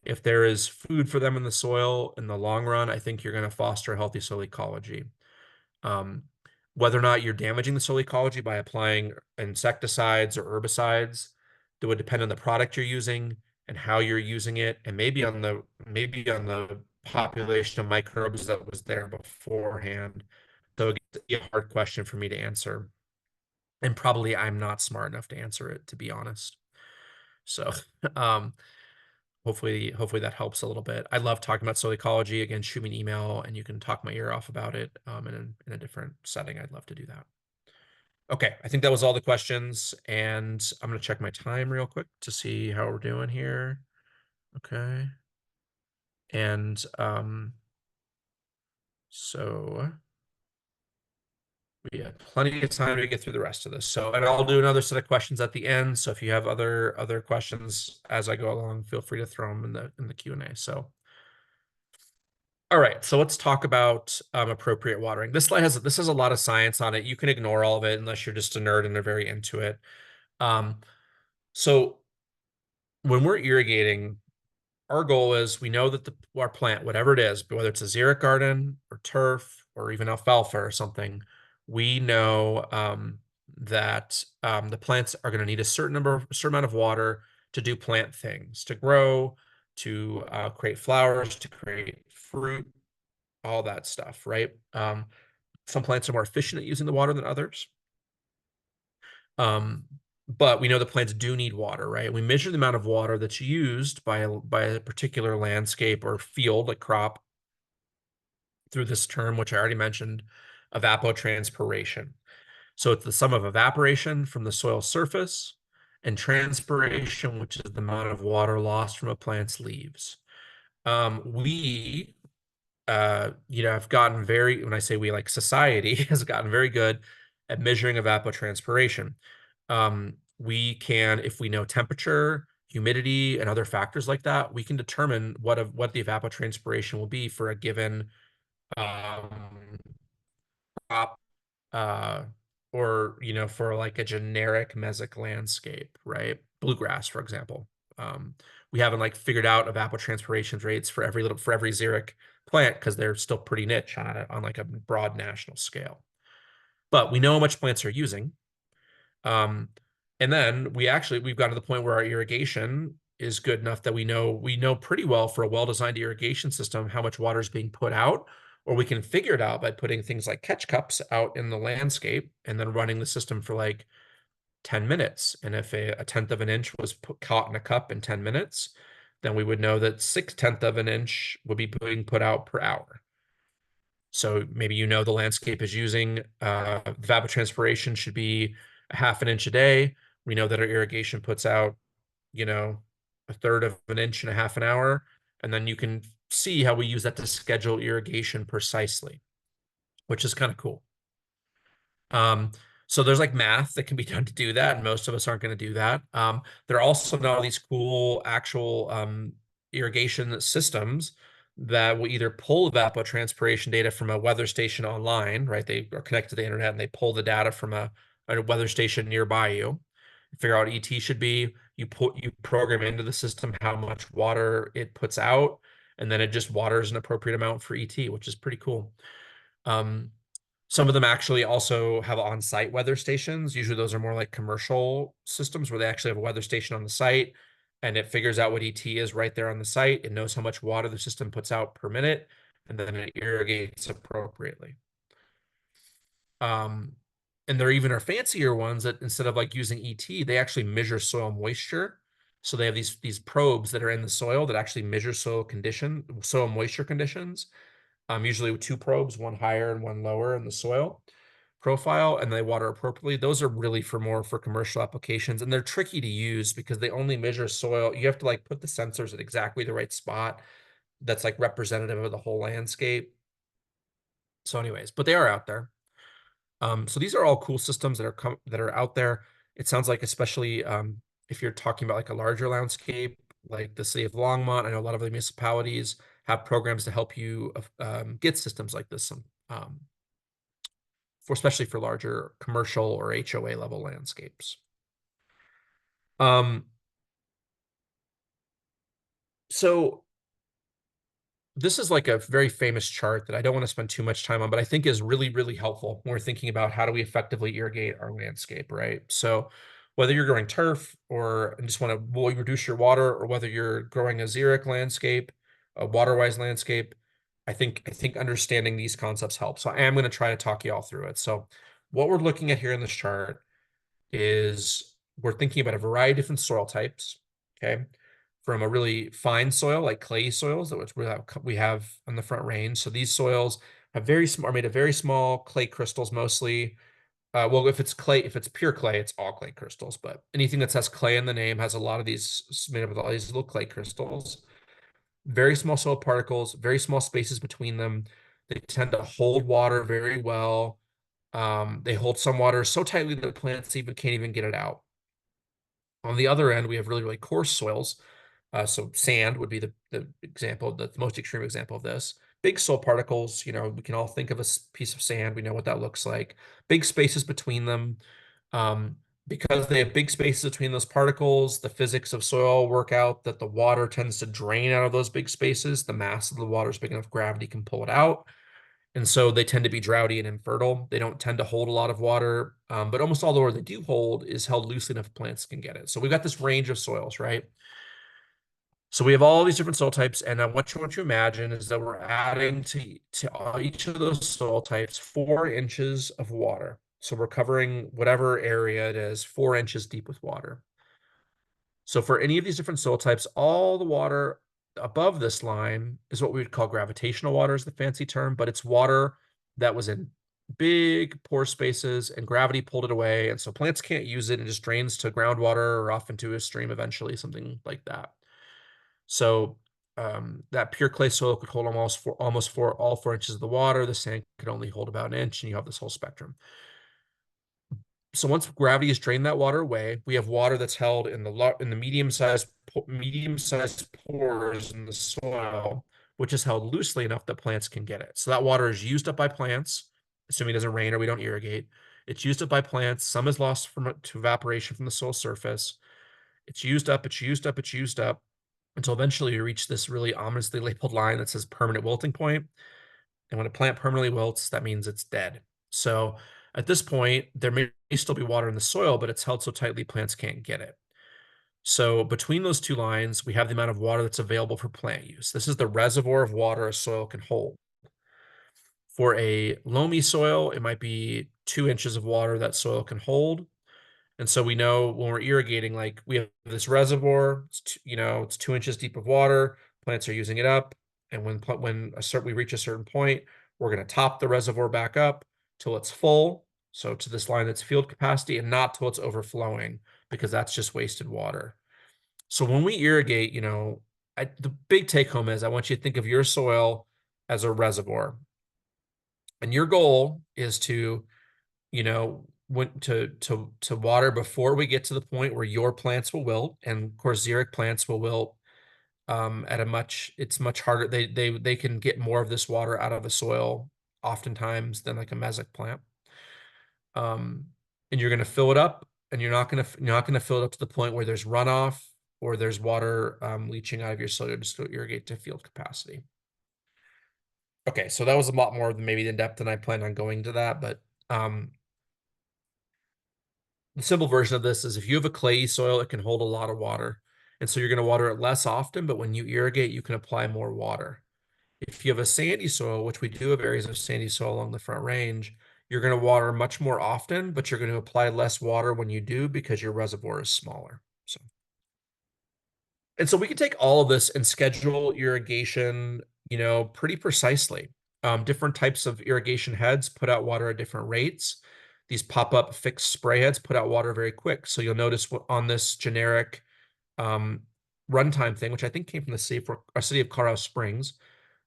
if there is food for them in the soil in the long run, I think you're going to foster a healthy soil ecology. Um, Whether or not you're damaging the soil ecology by applying insecticides or herbicides, that would depend on the product you're using and how you're using it, and maybe on the population of microbes that was there beforehand. So it's a hard question for me to answer. And probably I'm not smart enough to answer it, to be honest. So um, hopefully that helps a little bit. I love talking about soil ecology. Again, shoot me an email and you can talk my ear off about it in a different setting. I'd love to do that. Okay, I think that was all the questions, and I'm gonna check my time real quick to see how we're doing here. Okay. And so We have plenty of time to get through the rest of this. So, and I'll do another set of questions at the end. So if you have other questions as I go along, feel free to throw them in the Q&A. So, all right. So let's talk about appropriate watering. This has a lot of science on it. You can ignore all of it unless you're just a nerd and are very into it. So when we're irrigating, our goal is we know that our plant, whatever it is, whether it's a xeric garden or turf or even alfalfa or something, we know that the plants are going to need a certain amount of water to do plant things, to grow, to create flowers, to create fruit, all that stuff, right? Some plants are more efficient at using the water than others. But we know the plants do need water, right? We measure the amount of water that's used by a particular landscape or field, like crop, through this term, which I already mentioned, evapotranspiration. So it's the sum of evaporation from the soil surface and transpiration, which is the amount of water lost from a plant's leaves. We have gotten when I say we, like society, has gotten very good at measuring evapotranspiration. We can, if we know temperature, humidity, and other factors like that, we can determine what the evapotranspiration will be for a given crop, uh, or for like a generic mesic landscape, right? Bluegrass, for example. We haven't like figured out evapotranspiration rates for every xeric plant because they're still pretty niche on like a broad national scale. But we know how much plants are using. And then we've gotten to the point where our irrigation is good enough that we know pretty well for a well-designed irrigation system how much water is being put out, or we can figure it out by putting things like catch cups out in the landscape and then running the system for like 10 minutes. And if a tenth of an inch was caught in a cup in 10 minutes, then we would know that 6/10 of an inch would be being put out per hour. So maybe the landscape is using evapotranspiration should be a half an inch a day. We know that our irrigation puts out, a third of an inch in a half an hour. And then you can see how we use that to schedule irrigation precisely, which is kind of cool. So there's like math that can be done to do that, and most of us aren't going to do that. There are also now these cool actual irrigation systems that will either pull evapotranspiration data from a weather station online, right? They are connected to the internet and they pull the data from a weather station nearby you, figure out what ET should be. You program into the system how much water it puts out, and then it just waters an appropriate amount for ET, which is pretty cool. Some of them actually also have on-site weather stations. Usually those are more like commercial systems where they actually have a weather station on the site and it figures out what ET is right there on the site. It knows how much water the system puts out per minute, and then it irrigates appropriately. And there even are fancier ones that instead of like using ET, they actually measure soil moisture. So they have these probes that are in the soil that actually measure soil moisture conditions. Usually with two probes, one higher and one lower in the soil profile, and they water appropriately. Those are really more for commercial applications, and they're tricky to use because they only measure soil. You have to like put the sensors at exactly the right spot that's like representative of the whole landscape. So anyways, but they are out there. So these are all cool systems that are out there. It sounds like, especially if you're talking about like a larger landscape, like the city of Longmont, I know a lot of the municipalities have programs to help you get systems like this, especially for larger commercial or HOA level landscapes. So this is like a very famous chart that I don't want to spend too much time on, but I think is really, really helpful when we're thinking about how do we effectively irrigate our landscape, right? So whether you're growing turf or just want to reduce your water, or whether you're growing a xeric landscape, a Waterwise landscape, I think understanding these concepts helps. So I am going to try to talk you all through it. So what we're looking at here in this chart is we're thinking about a variety of different soil types, okay? From a really fine soil like clay soils that we have on the Front Range. So these soils are made of very small clay crystals mostly. Well, if it's pure clay, it's all clay crystals, but anything that says clay in the name has a lot of these made up of all these little clay crystals. Very small soil particles, very small spaces between them. They tend to hold water very well. They hold some water so tightly that plants even can't even get it out. On the other end, we have really, really coarse soils. So sand would be the example, the most extreme example of this. Big soil particles, we can all think of a piece of sand. We know what that looks like. Big spaces between them. Um, because they have big spaces between those particles, the physics of soil work out that the water tends to drain out of those big spaces. The mass of the water is big enough, gravity can pull it out. And so they tend to be droughty and infertile. They don't tend to hold a lot of water, but almost all the water they do hold is held loosely enough plants can get it. So we've got this range of soils, right? So we have all these different soil types, and what you want to imagine is that we're adding to each of those soil types 4 inches of water. So we're covering whatever area it is, 4 inches deep with water. So for any of these different soil types, all the water above this line is what we would call gravitational water is the fancy term, but it's water that was in big pore spaces and gravity pulled it away. And so plants can't use it. It just drains to groundwater or off into a stream eventually, something like that. So that pure clay soil could hold almost all 4 inches of the water. The sand could only hold about an inch, and you have this whole spectrum. So once gravity has drained that water away, we have water that's held in the medium-sized pores in the soil, which is held loosely enough that plants can get it. So that water is used up by plants, assuming it doesn't rain or we don't irrigate. It's used up by plants. Some is lost to evaporation from the soil surface. It's used up, it's used up, it's used up until eventually you reach this really ominously labeled line that says permanent wilting point. And when a plant permanently wilts, that means it's dead. So at this point, there may still be water in the soil, but it's held so tightly plants can't get it. So between those two lines, we have the amount of water that's available for plant use. This is the reservoir of water a soil can hold. For a loamy soil, it might be 2 inches of water that soil can hold. And so we know when we're irrigating, like we have this reservoir, it's 2 inches deep of water, plants are using it up. And when we reach a certain point, we're going to top the reservoir back up till it's full. So to this line that's field capacity and not till it's overflowing because that's just wasted water. So when we irrigate, the big take home is I want you to think of your soil as a reservoir. And your goal is to went to water before we get to the point where your plants will wilt, and of course xeric plants will wilt at it's much harder. They can get more of this water out of the soil oftentimes than like a mesic plant. And you're going to fill it up, and you're not going to fill it up to the point where there's runoff or there's water leaching out of your soil just to irrigate to field capacity. Okay, so that was a lot more than maybe in depth than I planned on going to that, but the simple version of this is if you have a clayey soil, it can hold a lot of water. And so you're going to water it less often, but when you irrigate, you can apply more water. If you have a sandy soil, which we do have areas of sandy soil along the Front Range, you're going to water much more often, but you're going to apply less water when you do because your reservoir is smaller. And so we can take all of this and schedule irrigation, pretty precisely. Different types of irrigation heads put out water at different rates. These pop-up fixed spray heads put out water very quick. So you'll notice on this generic runtime thing, which I think came from the city of Colorado Springs,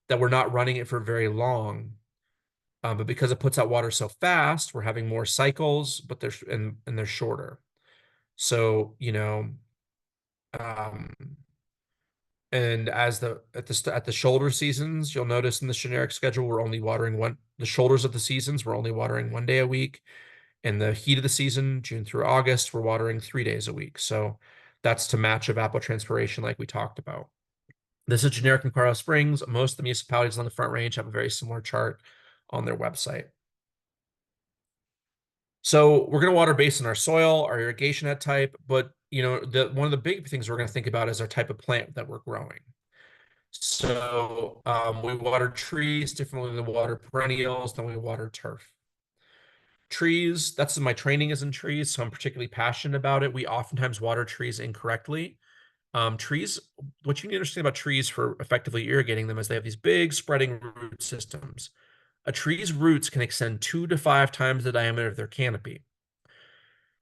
that we're not running it for very long. But because it puts out water so fast, we're having more cycles, but they're shorter. So, um, and at the shoulder seasons, you'll notice in the generic schedule, we're only watering the shoulders of the seasons, we're only watering 1 day a week. In the heat of the season, June through August, we're watering 3 days a week. So that's to match evapotranspiration like we talked about. This is generic in Colorado Springs. Most of the municipalities on the Front Range have a very similar chart on their website. So we're going to water based on our soil, our irrigation head type, but one of the big things we're going to think about is our type of plant that we're growing. So we water trees differently than we water perennials, than we water turf. Trees, my training is in trees, so I'm particularly passionate about it. We oftentimes water trees incorrectly. Trees, what you need to understand about trees for effectively irrigating them is they have these big spreading root systems. A tree's roots can extend 2 to 5 times the diameter of their canopy.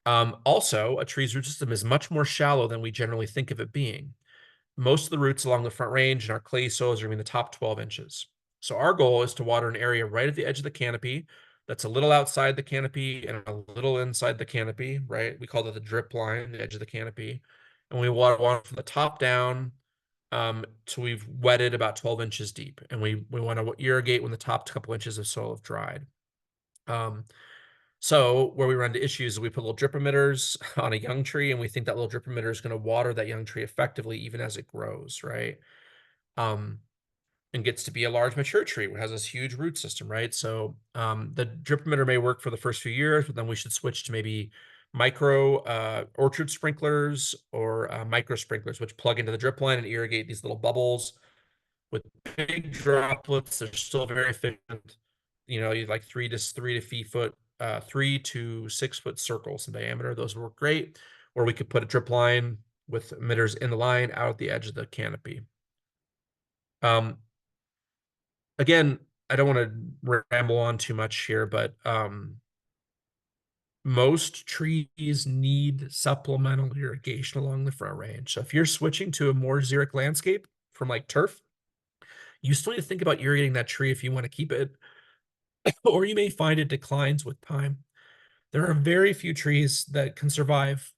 Also, a tree's root system is much more shallow than we generally think of it being. Most of the roots along the Front Range and our clay soils are in the top 12 inches. So our goal is to water an area right at the edge of the canopy that's a little outside the canopy and a little inside the canopy, right? We call it the drip line, the edge of the canopy. And we water from the top down, so we've wetted about 12 inches deep. And we want to irrigate when the top couple inches of soil have dried. So where we run into issues is we put little drip emitters on a young tree, and we think that little drip emitter is going to water that young tree effectively even as it grows, right? Um, and gets to be a large mature tree, which has this huge root system, right? So the drip emitter may work for the first few years, but then we should switch to maybe micro orchard sprinklers or micro sprinklers, which plug into the drip line and irrigate these little bubbles with big droplets. They're still very efficient. You know, you like 3 to 6 foot circles in diameter. Those work great. Or we could put a drip line with emitters in the line out at the edge of the canopy. Again, I don't want to ramble on too much here, but most trees need supplemental irrigation along the front range. So if you're switching to a more xeric landscape from like turf, you still need to think about irrigating that tree if you want to keep it, or you may find it declines with time. There are very few trees that can survive.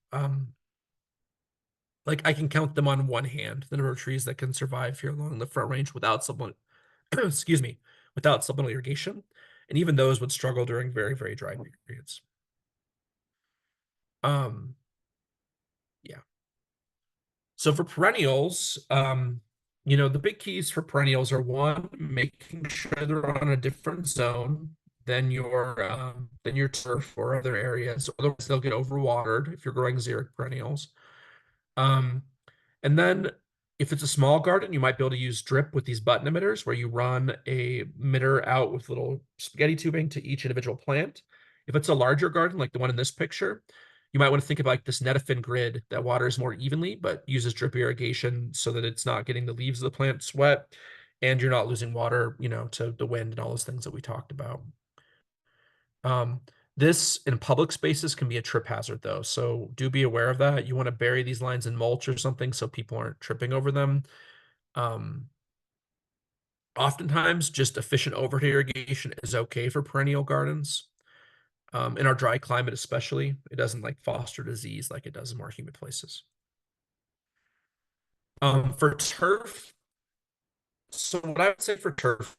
Like I can count them on one hand, the number of trees that can survive here along the front range without supplement, excuse me, without supplemental irrigation. And even those would struggle during very, very dry periods. Yeah. So for perennials, the big keys for perennials are one, making sure they're on a different zone than your turf or other areas. Otherwise, they'll get overwatered if you're growing xeric perennials. Um, and then if it's a small garden, you might be able to use drip with these button emitters where you run a emitter out with little spaghetti tubing to each individual plant. If it's a larger garden, like the one in this picture, you might want to think of like this Netafin grid that waters more evenly, but uses drip irrigation so that it's not getting the leaves of the plants wet and you're not losing water, to the wind and all those things that we talked about. This in public spaces can be a trip hazard though. So do be aware of that. You want to bury these lines in mulch or something so people aren't tripping over them. Um, Oftentimes just efficient overhead irrigation is okay for perennial gardens. In our dry climate, especially, it doesn't like foster disease like it does in more humid places. For turf, so what I would say for turf,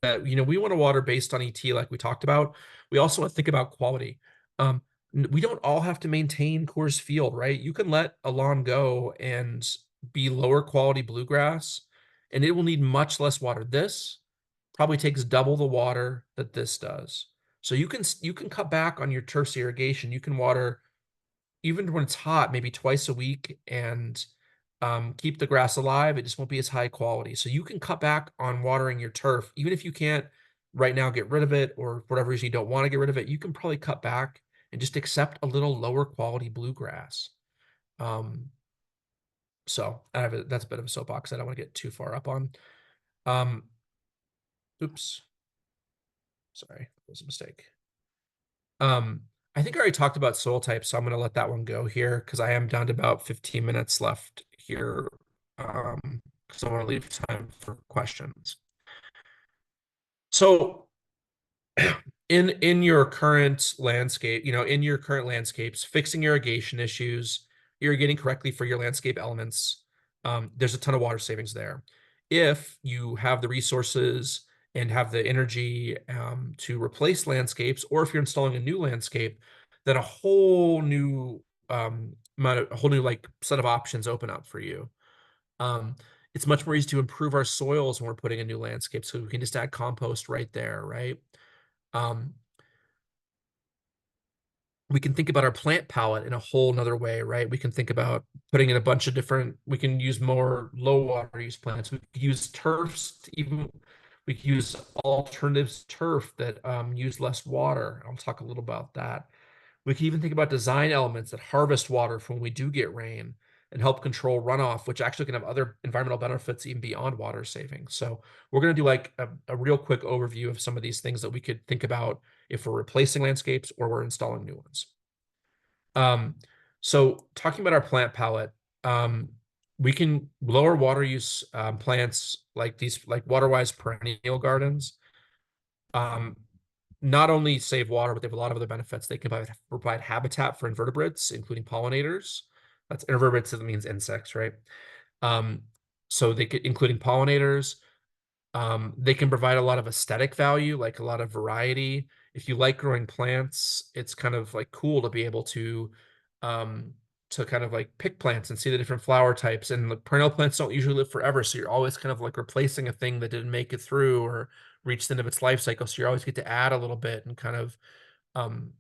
that we want to water based on ET, like we talked about. We also want to think about quality. We don't all have to maintain Coors Field, right? You can let a lawn go and be lower quality bluegrass, and it will need much less water. This probably takes double the water that this does. So you can cut back on your turf's irrigation. You can water even when it's hot, maybe twice a week, and keep the grass alive. It just won't be as high quality. So you can cut back on watering your turf, even if you can't right now get rid of it, or for whatever reason you don't want to get rid of it. You can probably cut back and just accept a little lower quality bluegrass. Um, that's a bit of a soapbox I don't want to get too far up on. Um, oops, sorry, that was a mistake. I think I already talked about soil types, so I'm going to let that one go here because I am down to about 15 minutes left here. Because I want to leave time for questions. So in your current landscape, in your current landscapes, fixing irrigation issues, irrigating correctly for your landscape elements, there's a ton of water savings there. If you have the resources and have the energy to replace landscapes, or if you're installing a new landscape, then a whole new like set of options open up for you. It's much more easy to improve our soils when we're putting a new landscape, so we can just add compost right there, right? Um, we can think about our plant palette in a whole nother way, right? We can think about putting in a bunch of different, we can use more low water use plants. We could use turfs we could use alternatives to turf that use less water. I'll talk a little about that. We can even think about design elements that harvest water from when we do get rain and help control runoff, which actually can have other environmental benefits even beyond water saving. So we're going to do like a real quick overview of some of these things that we could think about if we're replacing landscapes or we're installing new ones. So talking about our plant palette, we can lower water use plants like these, like Waterwise perennial gardens. not only save water, but they have a lot of other benefits. They can provide habitat for invertebrates, including pollinators. That's invertebrates, that means insects, right? Um, so they could, including pollinators. They can provide a lot of aesthetic value, like a lot of variety. If you like growing plants, it's kind of like cool to be able um, to kind of like pick plants and see the different flower types. And the perennial plants don't usually live forever, so you're always kind of like replacing a thing that didn't make it through or reach the end of its life cycle. So you always get to add a little bit and kind of um,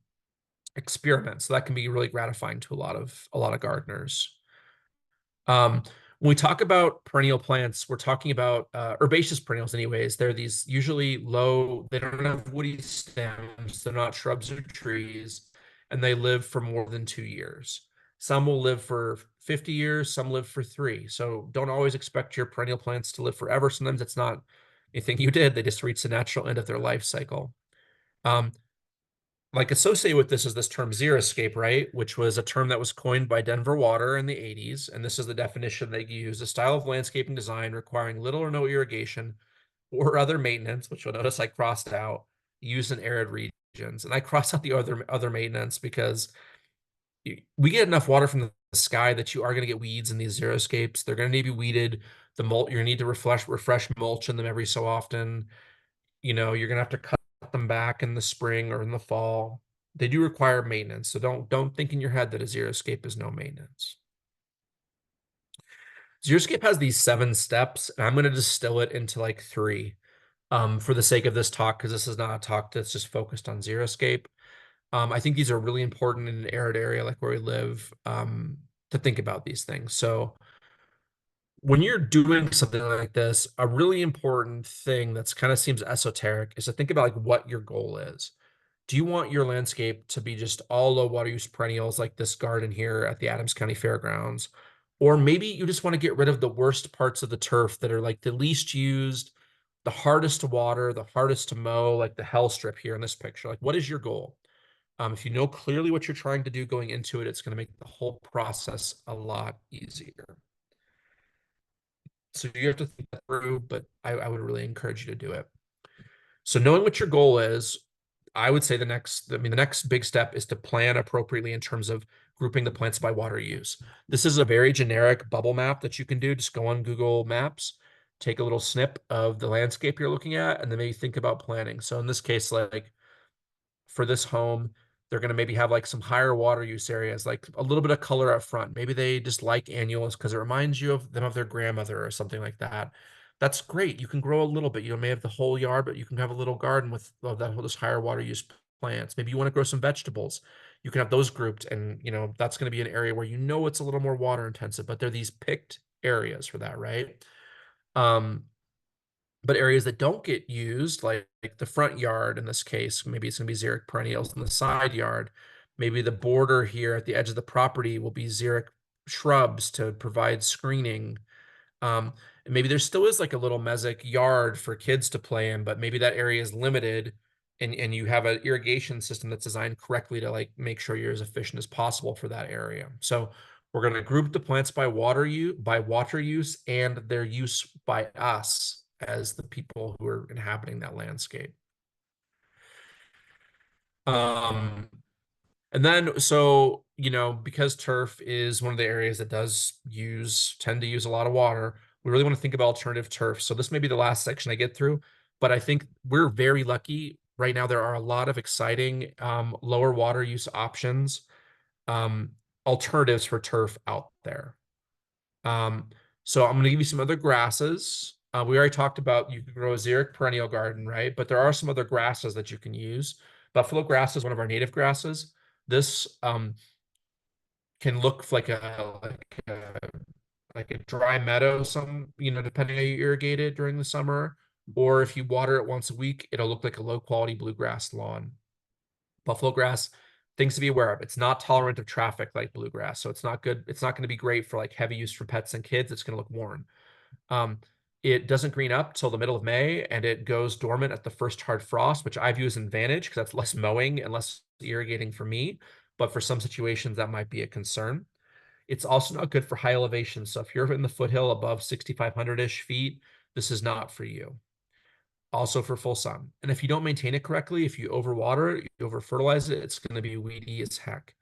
experiment. So that can be really gratifying to a lot of gardeners. Um, when we talk about perennial plants, we're talking about herbaceous perennials anyways. They're these usually low, they don't have woody stems, they're not shrubs or trees, and they live for more than 2 years. Some will live for 50 years, some live for 3. So don't always expect your perennial plants to live forever. Sometimes it's not anything you did, they just reach the natural end of their life cycle. Um, like associated with this is this term xeriscape, right? Which was a term that was coined by Denver Water in the 80s. And this is the definition they use: a style of landscaping design requiring little or no irrigation or other maintenance, which you'll notice I crossed out, used in arid regions. And I crossed out the other maintenance because we get enough water from the sky that you are going to get weeds in these xeriscapes. They're going to need to be weeded. The mulch, you're going to need to refresh mulch in them every so often. You're gonna have to cut them back in the spring or in the fall. They do require maintenance, so don't think in your head that a xeriscape is no maintenance. Xeriscape has these 7 steps, and I'm gonna distill it into like 3, for the sake of this talk, because this is not a talk that's just focused on xeriscape. I think these are really important in an arid area like where we live, to think about these things. So when you're doing something like this, a really important thing that's kind of seems esoteric is to think about like what your goal is. Do you want your landscape to be just all low water use perennials like this garden here at the Adams County Fairgrounds? Or maybe you just want to get rid of the worst parts of the turf that are like the least used, the hardest to water, the hardest to mow, like the hell strip here in this picture. Like, what is your goal? If you know clearly what you're trying to do going into it, it's going to make the whole process a lot easier. So you have to think that through, but I would really encourage you to do it. So knowing what your goal is, I would say the next big step is to plan appropriately in terms of grouping the plants by water use. This is a very generic bubble map that you can do. Just go on Google Maps, take a little snip of the landscape you're looking at, and then maybe think about planning. So in this case, like for this home, they're going to maybe have like some higher water use areas, like a little bit of color up front. Maybe they just like annuals because it reminds you of them of their grandmother or something like that. That's great. You can grow a little bit. You may have the whole yard, but you can have a little garden with those higher water use plants. Maybe you want to grow some vegetables. You can have those grouped, and that's going to be an area where it's a little more water intensive, but they're these picked areas for that, right? Um, but areas that don't get used, like the front yard in this case, maybe it's going to be xeric perennials. In the side yard, maybe the border here at the edge of the property will be xeric shrubs to provide screening. And maybe there still is like a little mesic yard for kids to play in, but maybe that area is limited, and you have an irrigation system that's designed correctly to like make sure you're as efficient as possible for that area. So we're going to group the plants by water use and their use by us as the people who are inhabiting that landscape. Um, and then, so, because turf is one of the areas that tend to use a lot of water, we really want to think about alternative turf. So this may be the last section I get through, but I think we're very lucky right now. There are a lot of exciting lower water use options, um, alternatives for turf out there. Um, so I'm going to give you some other grasses. We already talked about you can grow a xeric perennial garden, right? But there are some other grasses that you can use. Buffalo grass is one of our native grasses. This can look like a dry meadow, depending how you irrigate it during the summer. Or if you water it once a week, it'll look like a low quality bluegrass lawn. Buffalo grass, things to be aware of. It's not tolerant of traffic like bluegrass, so it's not good. It's not going to be great for like heavy use for pets and kids. It's going to look worn. Um, it doesn't green up till the middle of May, and it goes dormant at the first hard frost, which I view as an advantage because that's less mowing and less irrigating for me. But for some situations, that might be a concern. It's also not good for high elevation. So if you're in the foothill above 6,500-ish feet, this is not for you. also for full sun. And if you don't maintain it correctly, if you overwater it, you over fertilize it, it's going to be weedy as heck.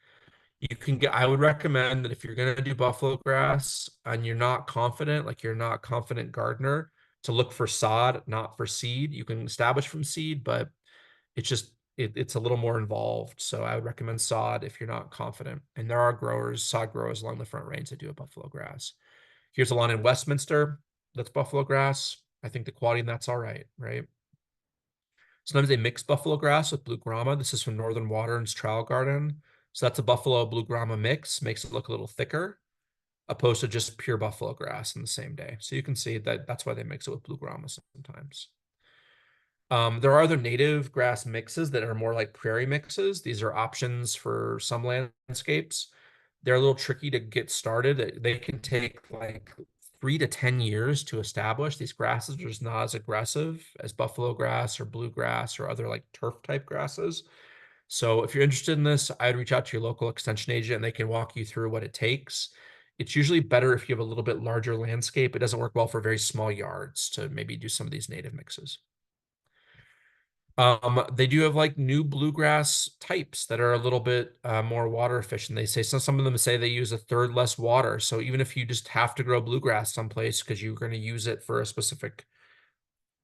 You can get, I would recommend that if you're going to do buffalo grass and you're not confident, like you're not confident gardener, to look for sod, not for seed. You can establish from seed, but it's a little more involved. So I would recommend sod if you're not confident. And there are growers, sod growers along the Front Range that do a buffalo grass. Here's a lawn in Westminster that's buffalo grass. I think the quality in that's all right, right? Sometimes they mix buffalo grass with blue grama. This is from Northern Water's Trial Garden. So that's a buffalo blue grama mix, makes it look a little thicker, opposed to just pure buffalo grass in the same day. So you can see that that's why they mix it with blue grama sometimes. There are other native grass mixes that are more like prairie mixes. These are options for some landscapes. They're a little tricky to get started. They can take like 3 to 10 years to establish. These grasses are just not as aggressive as buffalo grass or bluegrass or other like turf type grasses. So if you're interested in this, I'd reach out to your local extension agent and they can walk you through what it takes. It's usually better if you have a little bit larger landscape. It doesn't work well for very small yards to maybe do some of these native mixes. They do have like new bluegrass types that are a little bit more water efficient. They say some of them say they use a third less water. So even if you just have to grow bluegrass someplace because you're going to use it for a specific,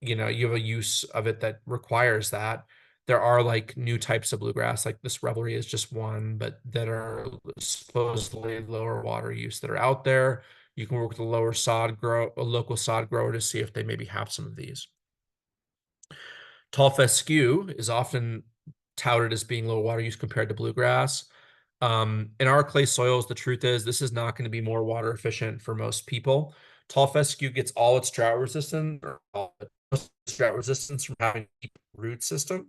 you have a use of it that requires that. There are like new types of bluegrass, like this Revelry is just one, but that are supposedly lower water use that are out there. You can work with a local sod grower to see if they maybe have some of these. Tall fescue is often touted as being low water use compared to bluegrass. In our clay soils, the truth is this is not going to be more water efficient for most people. Tall fescue gets all its drought resistance or all its drought resistance from having a deep root system.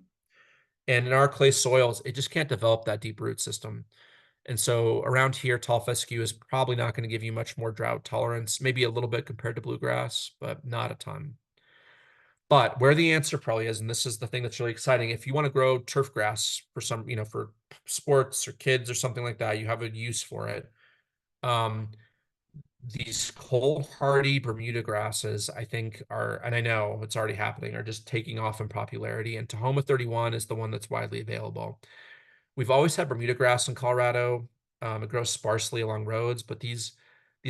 And in our clay soils, it just can't develop that deep root system. And so around here, tall fescue is probably not going to give you much more drought tolerance, maybe a little bit compared to bluegrass, but not a ton. But where the answer probably is, and this is the thing that's really exciting, if you want to grow turf grass for some, for sports or kids or something like that, you have a use for it. Um, these cold hardy Bermuda grasses, I think are, and I know it's already happening, are just taking off in popularity. And Tahoma 31 is the one that's widely available. We've always had Bermuda grass in Colorado. It grows sparsely along roads, but these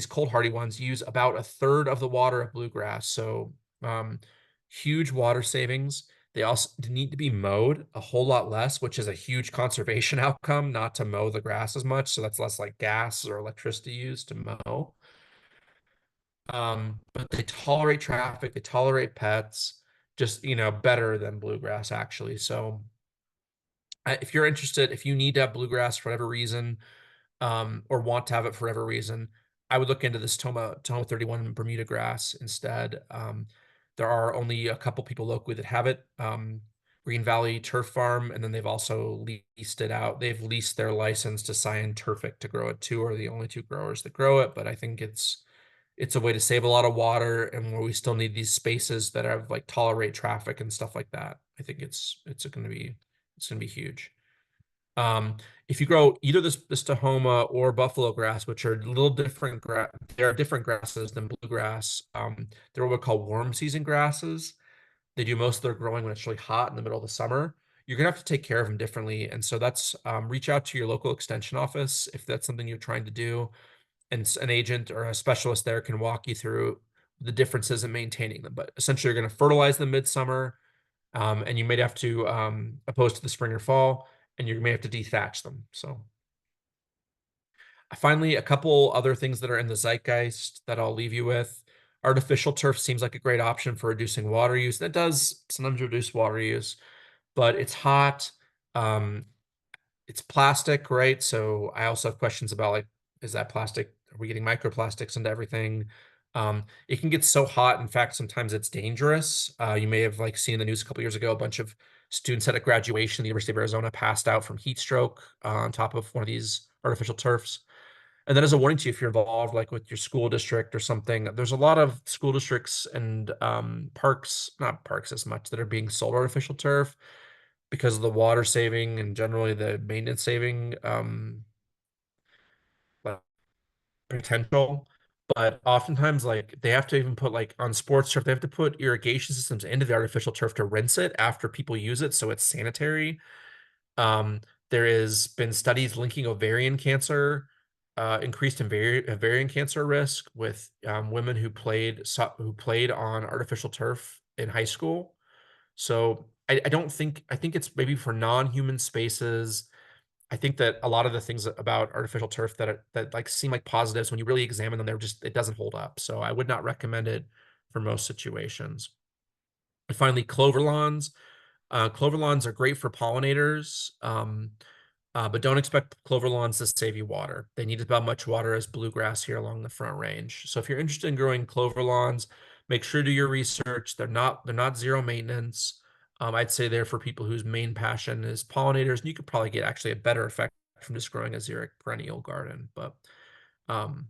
cold hardy ones use about a third of the water of bluegrass. So huge water savings. They also need to be mowed a whole lot less, which is a huge conservation outcome, not to mow the grass as much. So that's less like gas or electricity used to mow. But they tolerate traffic, they tolerate pets, just better than bluegrass actually. So if you're interested, if you need to have bluegrass for whatever reason, or want to have it for whatever reason, I would look into this Toma 31 Bermuda grass instead. There are only a couple people locally that have it. Green Valley Turf Farm, and then they've also leased it out. They've leased their license to Scientific to grow it too, are the only two growers that grow it. But I think it's a way to save a lot of water, and where we still need these spaces that have like tolerate traffic and stuff like that. I think it's gonna be huge. Um, if you grow either this Tahoma or buffalo grass, which are a little different there are different grasses than bluegrass. They're what we call warm season grasses. They do most of their growing when it's really hot in the middle of the summer. You're gonna have to take care of them differently, and so that's reach out to your local extension office if that's something you're trying to do, and an agent or a specialist there can walk you through the differences in maintaining them. But essentially, you're going to fertilize them midsummer, and you may have to, opposed to the spring or fall, and you may have to dethatch them. So finally, a couple other things that are in the zeitgeist that I'll leave you with. Artificial turf seems like a great option for reducing water use. That does sometimes reduce water use, but it's hot. Um, it's plastic, right? So I also have questions about like, is that plastic? Are we getting microplastics into everything? It can get so hot. In fact, sometimes it's dangerous. You may have like seen in the news a couple years ago, a bunch of students at a graduation at the University of Arizona passed out from heat stroke on top of one of these artificial turfs. And then as a warning to you, if you're involved like with your school district or something, there's a lot of school districts and parks, not parks as much, that are being sold artificial turf because of the water saving and generally the maintenance saving potential. But oftentimes, like they have to even put like on sports turf, they have to put irrigation systems into the artificial turf to rinse it after people use it, so it's sanitary. Um, there has been studies linking ovarian cancer, increased ovarian cancer risk with women who played on artificial turf in high school. So I don't think I think it's maybe for non-human spaces. I think that a lot of the things about artificial turf that like seem like positives when you really examine them, they're just it doesn't hold up. So I would not recommend it for most situations. And finally, clover lawns. Clover lawns are great for pollinators, but don't expect clover lawns to save you water. They need about much water as bluegrass here along the Front Range. So if you're interested in growing clover lawns, make sure to do your research. They're not zero maintenance. I'd say they're for people whose main passion is pollinators, and you could probably get actually a better effect from just growing a xeric perennial garden. But um,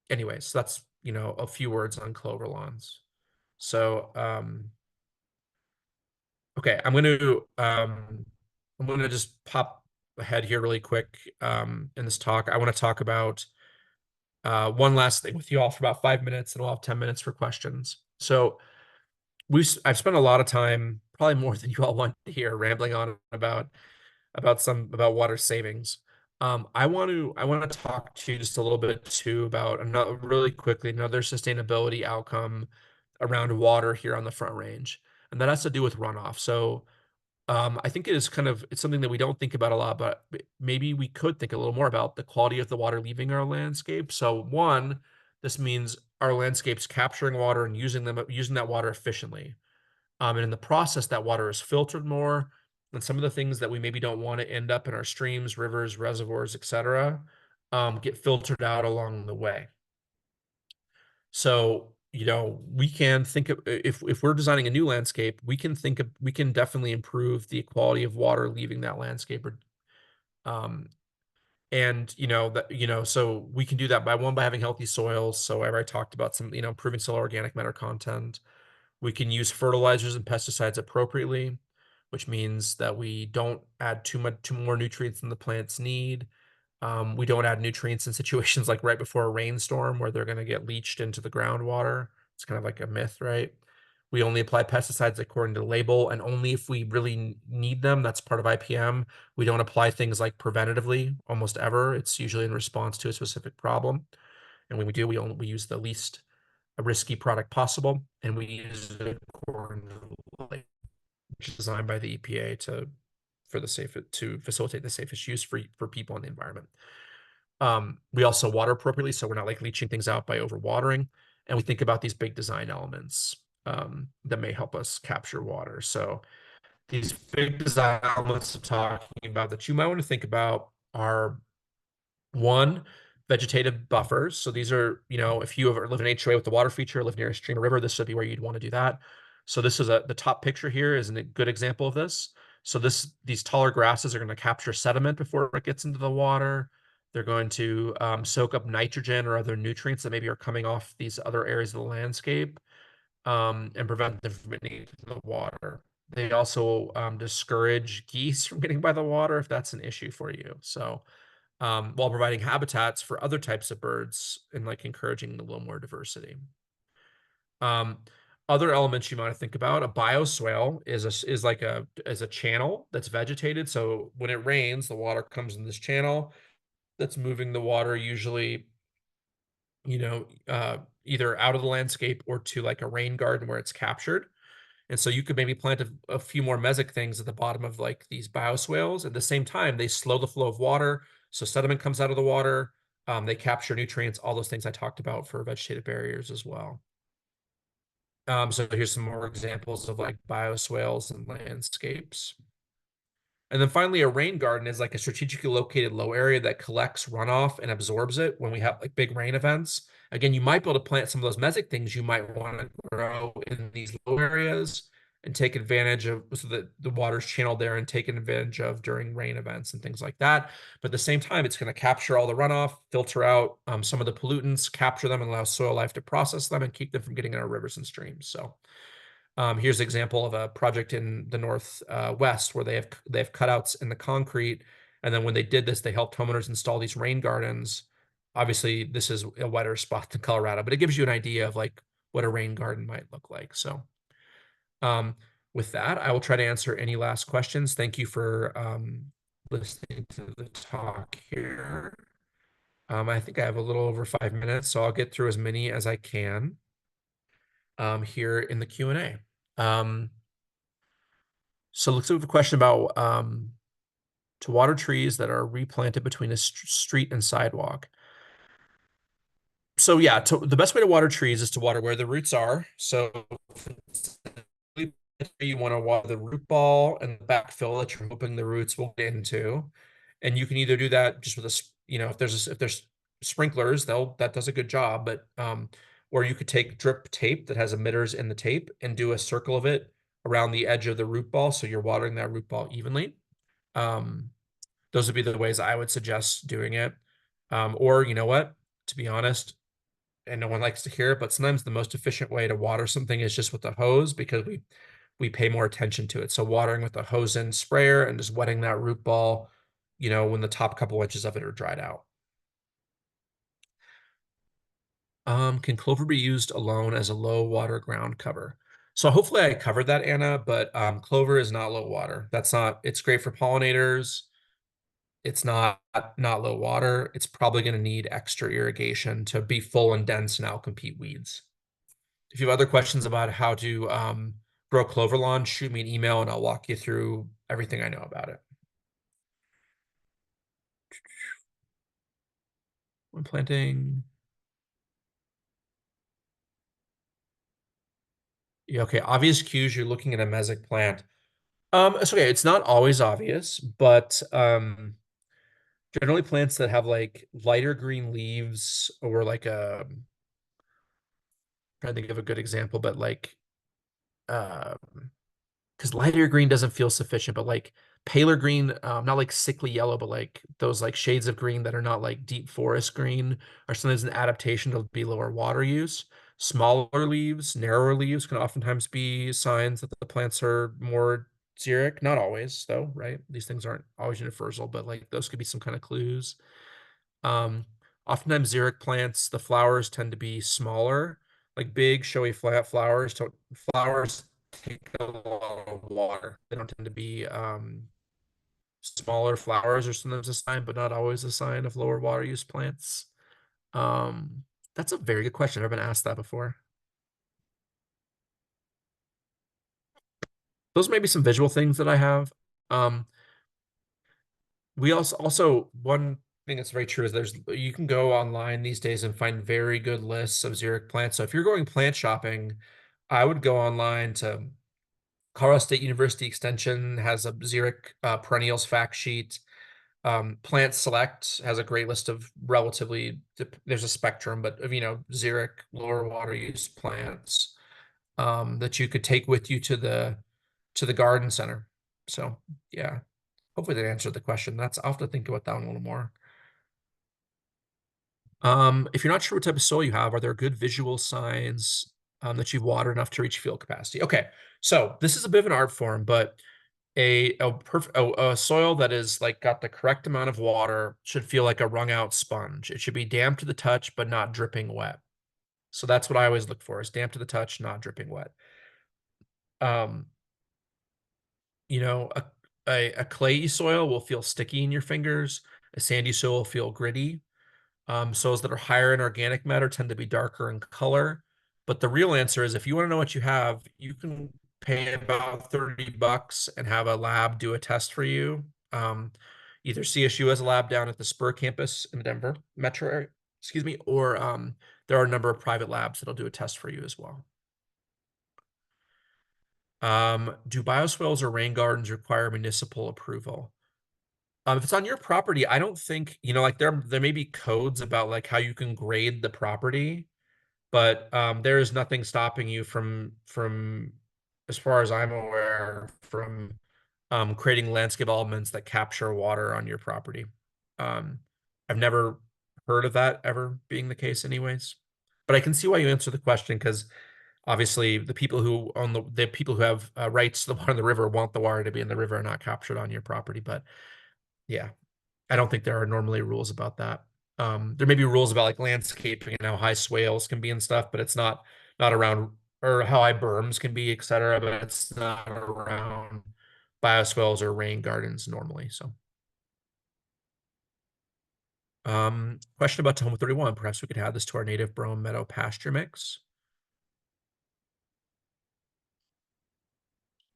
anyways, that's a few words on clover lawns. So okay, I'm gonna just pop ahead here really quick in this talk. I want to talk about one last thing with you all for about 5 minutes, and we'll have 10 minutes for questions. So I've spent a lot of time, probably more than you all want to hear, rambling on about water savings. I want to talk to you just a little bit too about another really quickly another sustainability outcome around water here on the Front Range, and that has to do with runoff. So I think it's something that we don't think about a lot, but maybe we could think a little more about the quality of the water leaving our landscape. So one, this means our landscapes capturing water and using that water efficiently. And in the process, that water is filtered more, and some of the things that we maybe don't want to end up in our streams, rivers, reservoirs, etc., get filtered out along the way. So, we can think of if we're designing a new landscape, we can definitely improve the quality of water leaving that landscape or um and so we can do that by having healthy soils. So I already talked about some, improving soil organic matter content. We can use fertilizers and pesticides appropriately, which means that we don't add too more nutrients than the plants need. We don't add nutrients in situations like right before a rainstorm where they're going to get leached into the groundwater. It's kind of like a myth, right? We only apply pesticides according to the label, and only if we really need them. That's part of IPM. We don't apply things like preventatively almost ever. It's usually in response to a specific problem. And when we do, we use the least risky product possible, and we use it according to the label, which is designed by the EPA to facilitate the safest use for people and the environment. We also water appropriately, so we're not like leaching things out by overwatering. And we think about these big design elements that may help us capture water. So these big design elements I'm talking about that you might want to think about are one, vegetative buffers. So these are, if you ever live in an HOA with the water feature, live near a stream or river, this would be where you'd want to do that. So this is the top picture here is a good example of this. So these taller grasses are going to capture sediment before it gets into the water. They're going to soak up nitrogen or other nutrients that maybe are coming off these other areas of the landscape and prevent them from getting into the water. They also discourage geese from getting by the water if that's an issue for you. So while providing habitats for other types of birds and like encouraging a little more diversity. Um, Other elements you might think about, a bioswale is a channel that's vegetated. So when it rains, the water comes in this channel that's moving the water usually, either out of the landscape or to like a rain garden where it's captured. And so you could maybe plant a few more mesic things at the bottom of like these bioswales. At the same time, they slow the flow of water. So sediment comes out of the water. They capture nutrients, all those things I talked about for vegetative barriers as well. So here's some more examples of like bioswales and landscapes. And then finally, a rain garden is like a strategically located low area that collects runoff and absorbs it when we have like big rain events. Again, you might be able to plant some of those mesic things you might want to grow in these low areas and take advantage of so that the water's channeled there and taken advantage of during rain events and things like that. But at the same time, it's going to capture all the runoff, filter out some of the pollutants, capture them, and allow soil life to process them and keep them from getting in our rivers and streams. So here's an example of a project in the North West where they have cutouts in the concrete, and then when they did this, they helped homeowners install these rain gardens Obviously, this is a wetter spot than Colorado, but it gives you an idea of like what a rain garden might look like. So, um, with that, I will try to answer any last questions. Thank you for listening to the talk here. I think I have a little over 5 minutes, so I'll get through as many as I can here in the Q&A. So let's have a question about to water trees that are replanted between a street and sidewalk. So yeah, the best way to water trees is to water where the roots are. So you want to water the root ball and the backfill that you're hoping the roots will get into. And you can either do that just with if there's sprinklers, that does a good job, but or you could take drip tape that has emitters in the tape and do a circle of it around the edge of the root ball so you're watering that root ball evenly. Those would be the ways I would suggest doing it. Or you know what, to be honest, and no one likes to hear it, but sometimes the most efficient way to water something is just with a hose because we pay more attention to it. So watering with a hose and sprayer and just wetting that root ball, when the top couple inches of it are dried out. Can clover be used alone as a low water ground cover? So hopefully I covered that, Anna, but clover is not low water. It's great for pollinators. It's not low water. It's probably going to need extra irrigation to be full and dense and outcompete weeds. If you have other questions about how to grow clover lawn, shoot me an email and I'll walk you through everything I know about it. When planting. Yeah, okay, obvious cues, you're looking at a mesic plant. It's okay, it's not always obvious, but generally plants that have like lighter green leaves or like trying to think of a good example, but like because lighter green doesn't feel sufficient, but like paler green, not like sickly yellow, but like those like shades of green that are not like deep forest green are sometimes an adaptation to be lower water use. Smaller leaves, narrower leaves can oftentimes be signs that the plants are more xeric. Not always, though, right? These things aren't always universal, but like those could be some kind of clues. Um, Oftentimes xeric plants, the flowers tend to be smaller, like big, showy, flat flowers. Flowers take a lot of water. They don't tend to be smaller flowers are sometimes a sign, but not always a sign of lower water use plants. Um, that's a very good question. I've been asked that before. Those may be some visual things that I have. We also one thing that's very true is you can go online these days and find very good lists of xeric plants. So if you're going plant shopping, I would go online to Colorado State University Extension has a xeric perennials fact sheet. Plant Select has a great list of there's a spectrum, but of xeric lower water use plants that you could take with you to the garden center. So yeah, hopefully that answered the question. I'll have to think about that one a little more. If you're not sure what type of soil you have, are there good visual signs that you've watered enough to reach field capacity? Okay, so this is a bit of an art form, but a soil that is like got the correct amount of water should feel like a wrung out sponge. It should be damp to the touch, but not dripping wet. So that's what I always look for: is damp to the touch, not dripping wet. Um, a clayey soil will feel sticky in your fingers. A sandy soil will feel gritty. Soils that are higher in organic matter tend to be darker in color. But the real answer is if you want to know what you have, you can pay about $30 and have a lab do a test for you. Either CSU has a lab down at the Spur campus in the Denver metro area, excuse me, or there are a number of private labs that'll do a test for you as well. Do bioswales or rain gardens require municipal approval? If it's on your property, I don't think, like there may be codes about like how you can grade the property, but there is nothing stopping you from as far as I'm aware, from creating landscape elements that capture water on your property. Um, I've never heard of that ever being the case anyways. But I can see why you answer the question because obviously the people who own the people who have rights to the water in the river want the water to be in the river and not captured on your property. But yeah, I don't think there are normally rules about that. There may be rules about like landscaping and how high swales can be and stuff, but it's not around, or how high berms can be, etc. But it's not around bioswales or rain gardens normally. So, question about Tahoma 31. Perhaps we could add this to our native brome meadow pasture mix.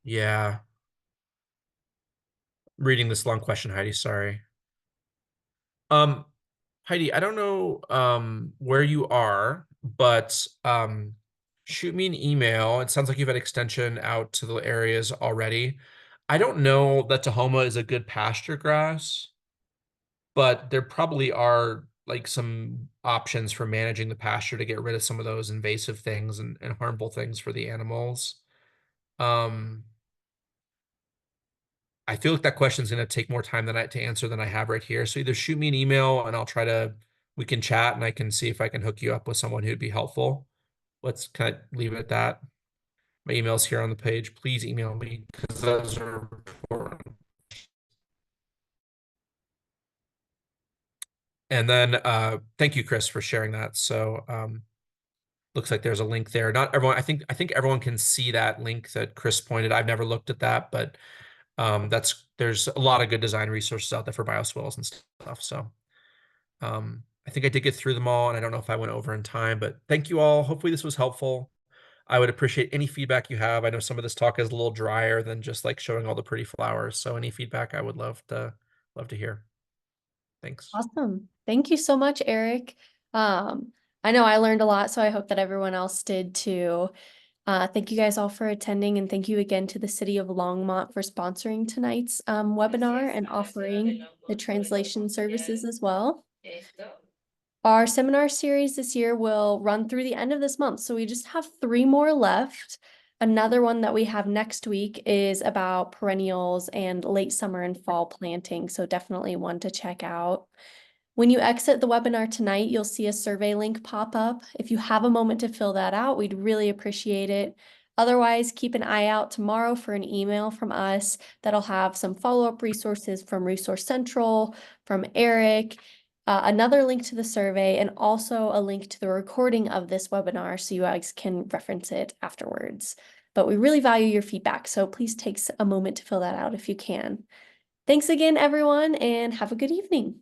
Yeah, reading this long question, Heidi. Sorry. Um, Heidi, I don't know where you are, but shoot me an email. It sounds like you've had extension out to the areas already. I don't know that Tahoma is a good pasture grass, but there probably are like some options for managing the pasture to get rid of some of those invasive things and harmful things for the animals. Um, I feel like that question is going to take more time than to answer than I have right here. So either shoot me an email and I'll try to, we can chat and I can see if I can hook you up with someone who'd be helpful. Let's kind of leave it at that. My email's here on the page. Please email me because those are important. And then thank you, Chris, for sharing that. So looks like there's a link there. Not everyone, I think everyone can see that link that Chris pointed. I've never looked at that, but there's a lot of good design resources out there for bioswales and stuff. So I think I did get through them all, and I don't know if I went over in time, but thank you all. Hopefully this was helpful. I would appreciate any feedback you have. I know some of this talk is a little drier than just like showing all the pretty flowers. So any feedback I would love to hear. Thanks. Awesome. Thank you so much, Eric. I know I learned a lot, so I hope that everyone else did too. Thank you guys all for attending, and thank you again to the City of Longmont for sponsoring tonight's webinar and offering the translation services as well. Our seminar series this year will run through the end of this month, so we just have 3 more left. Another one that we have next week is about perennials and late summer and fall planting, so definitely one to check out. When you exit the webinar tonight, you'll see a survey link pop up. If you have a moment to fill that out, we'd really appreciate it. Otherwise, keep an eye out tomorrow for an email from us that'll have some follow-up resources from Resource Central, from Eric, another link to the survey, and also a link to the recording of this webinar so you guys can reference it afterwards. But we really value your feedback, so please take a moment to fill that out if you can. Thanks again, everyone, and have a good evening.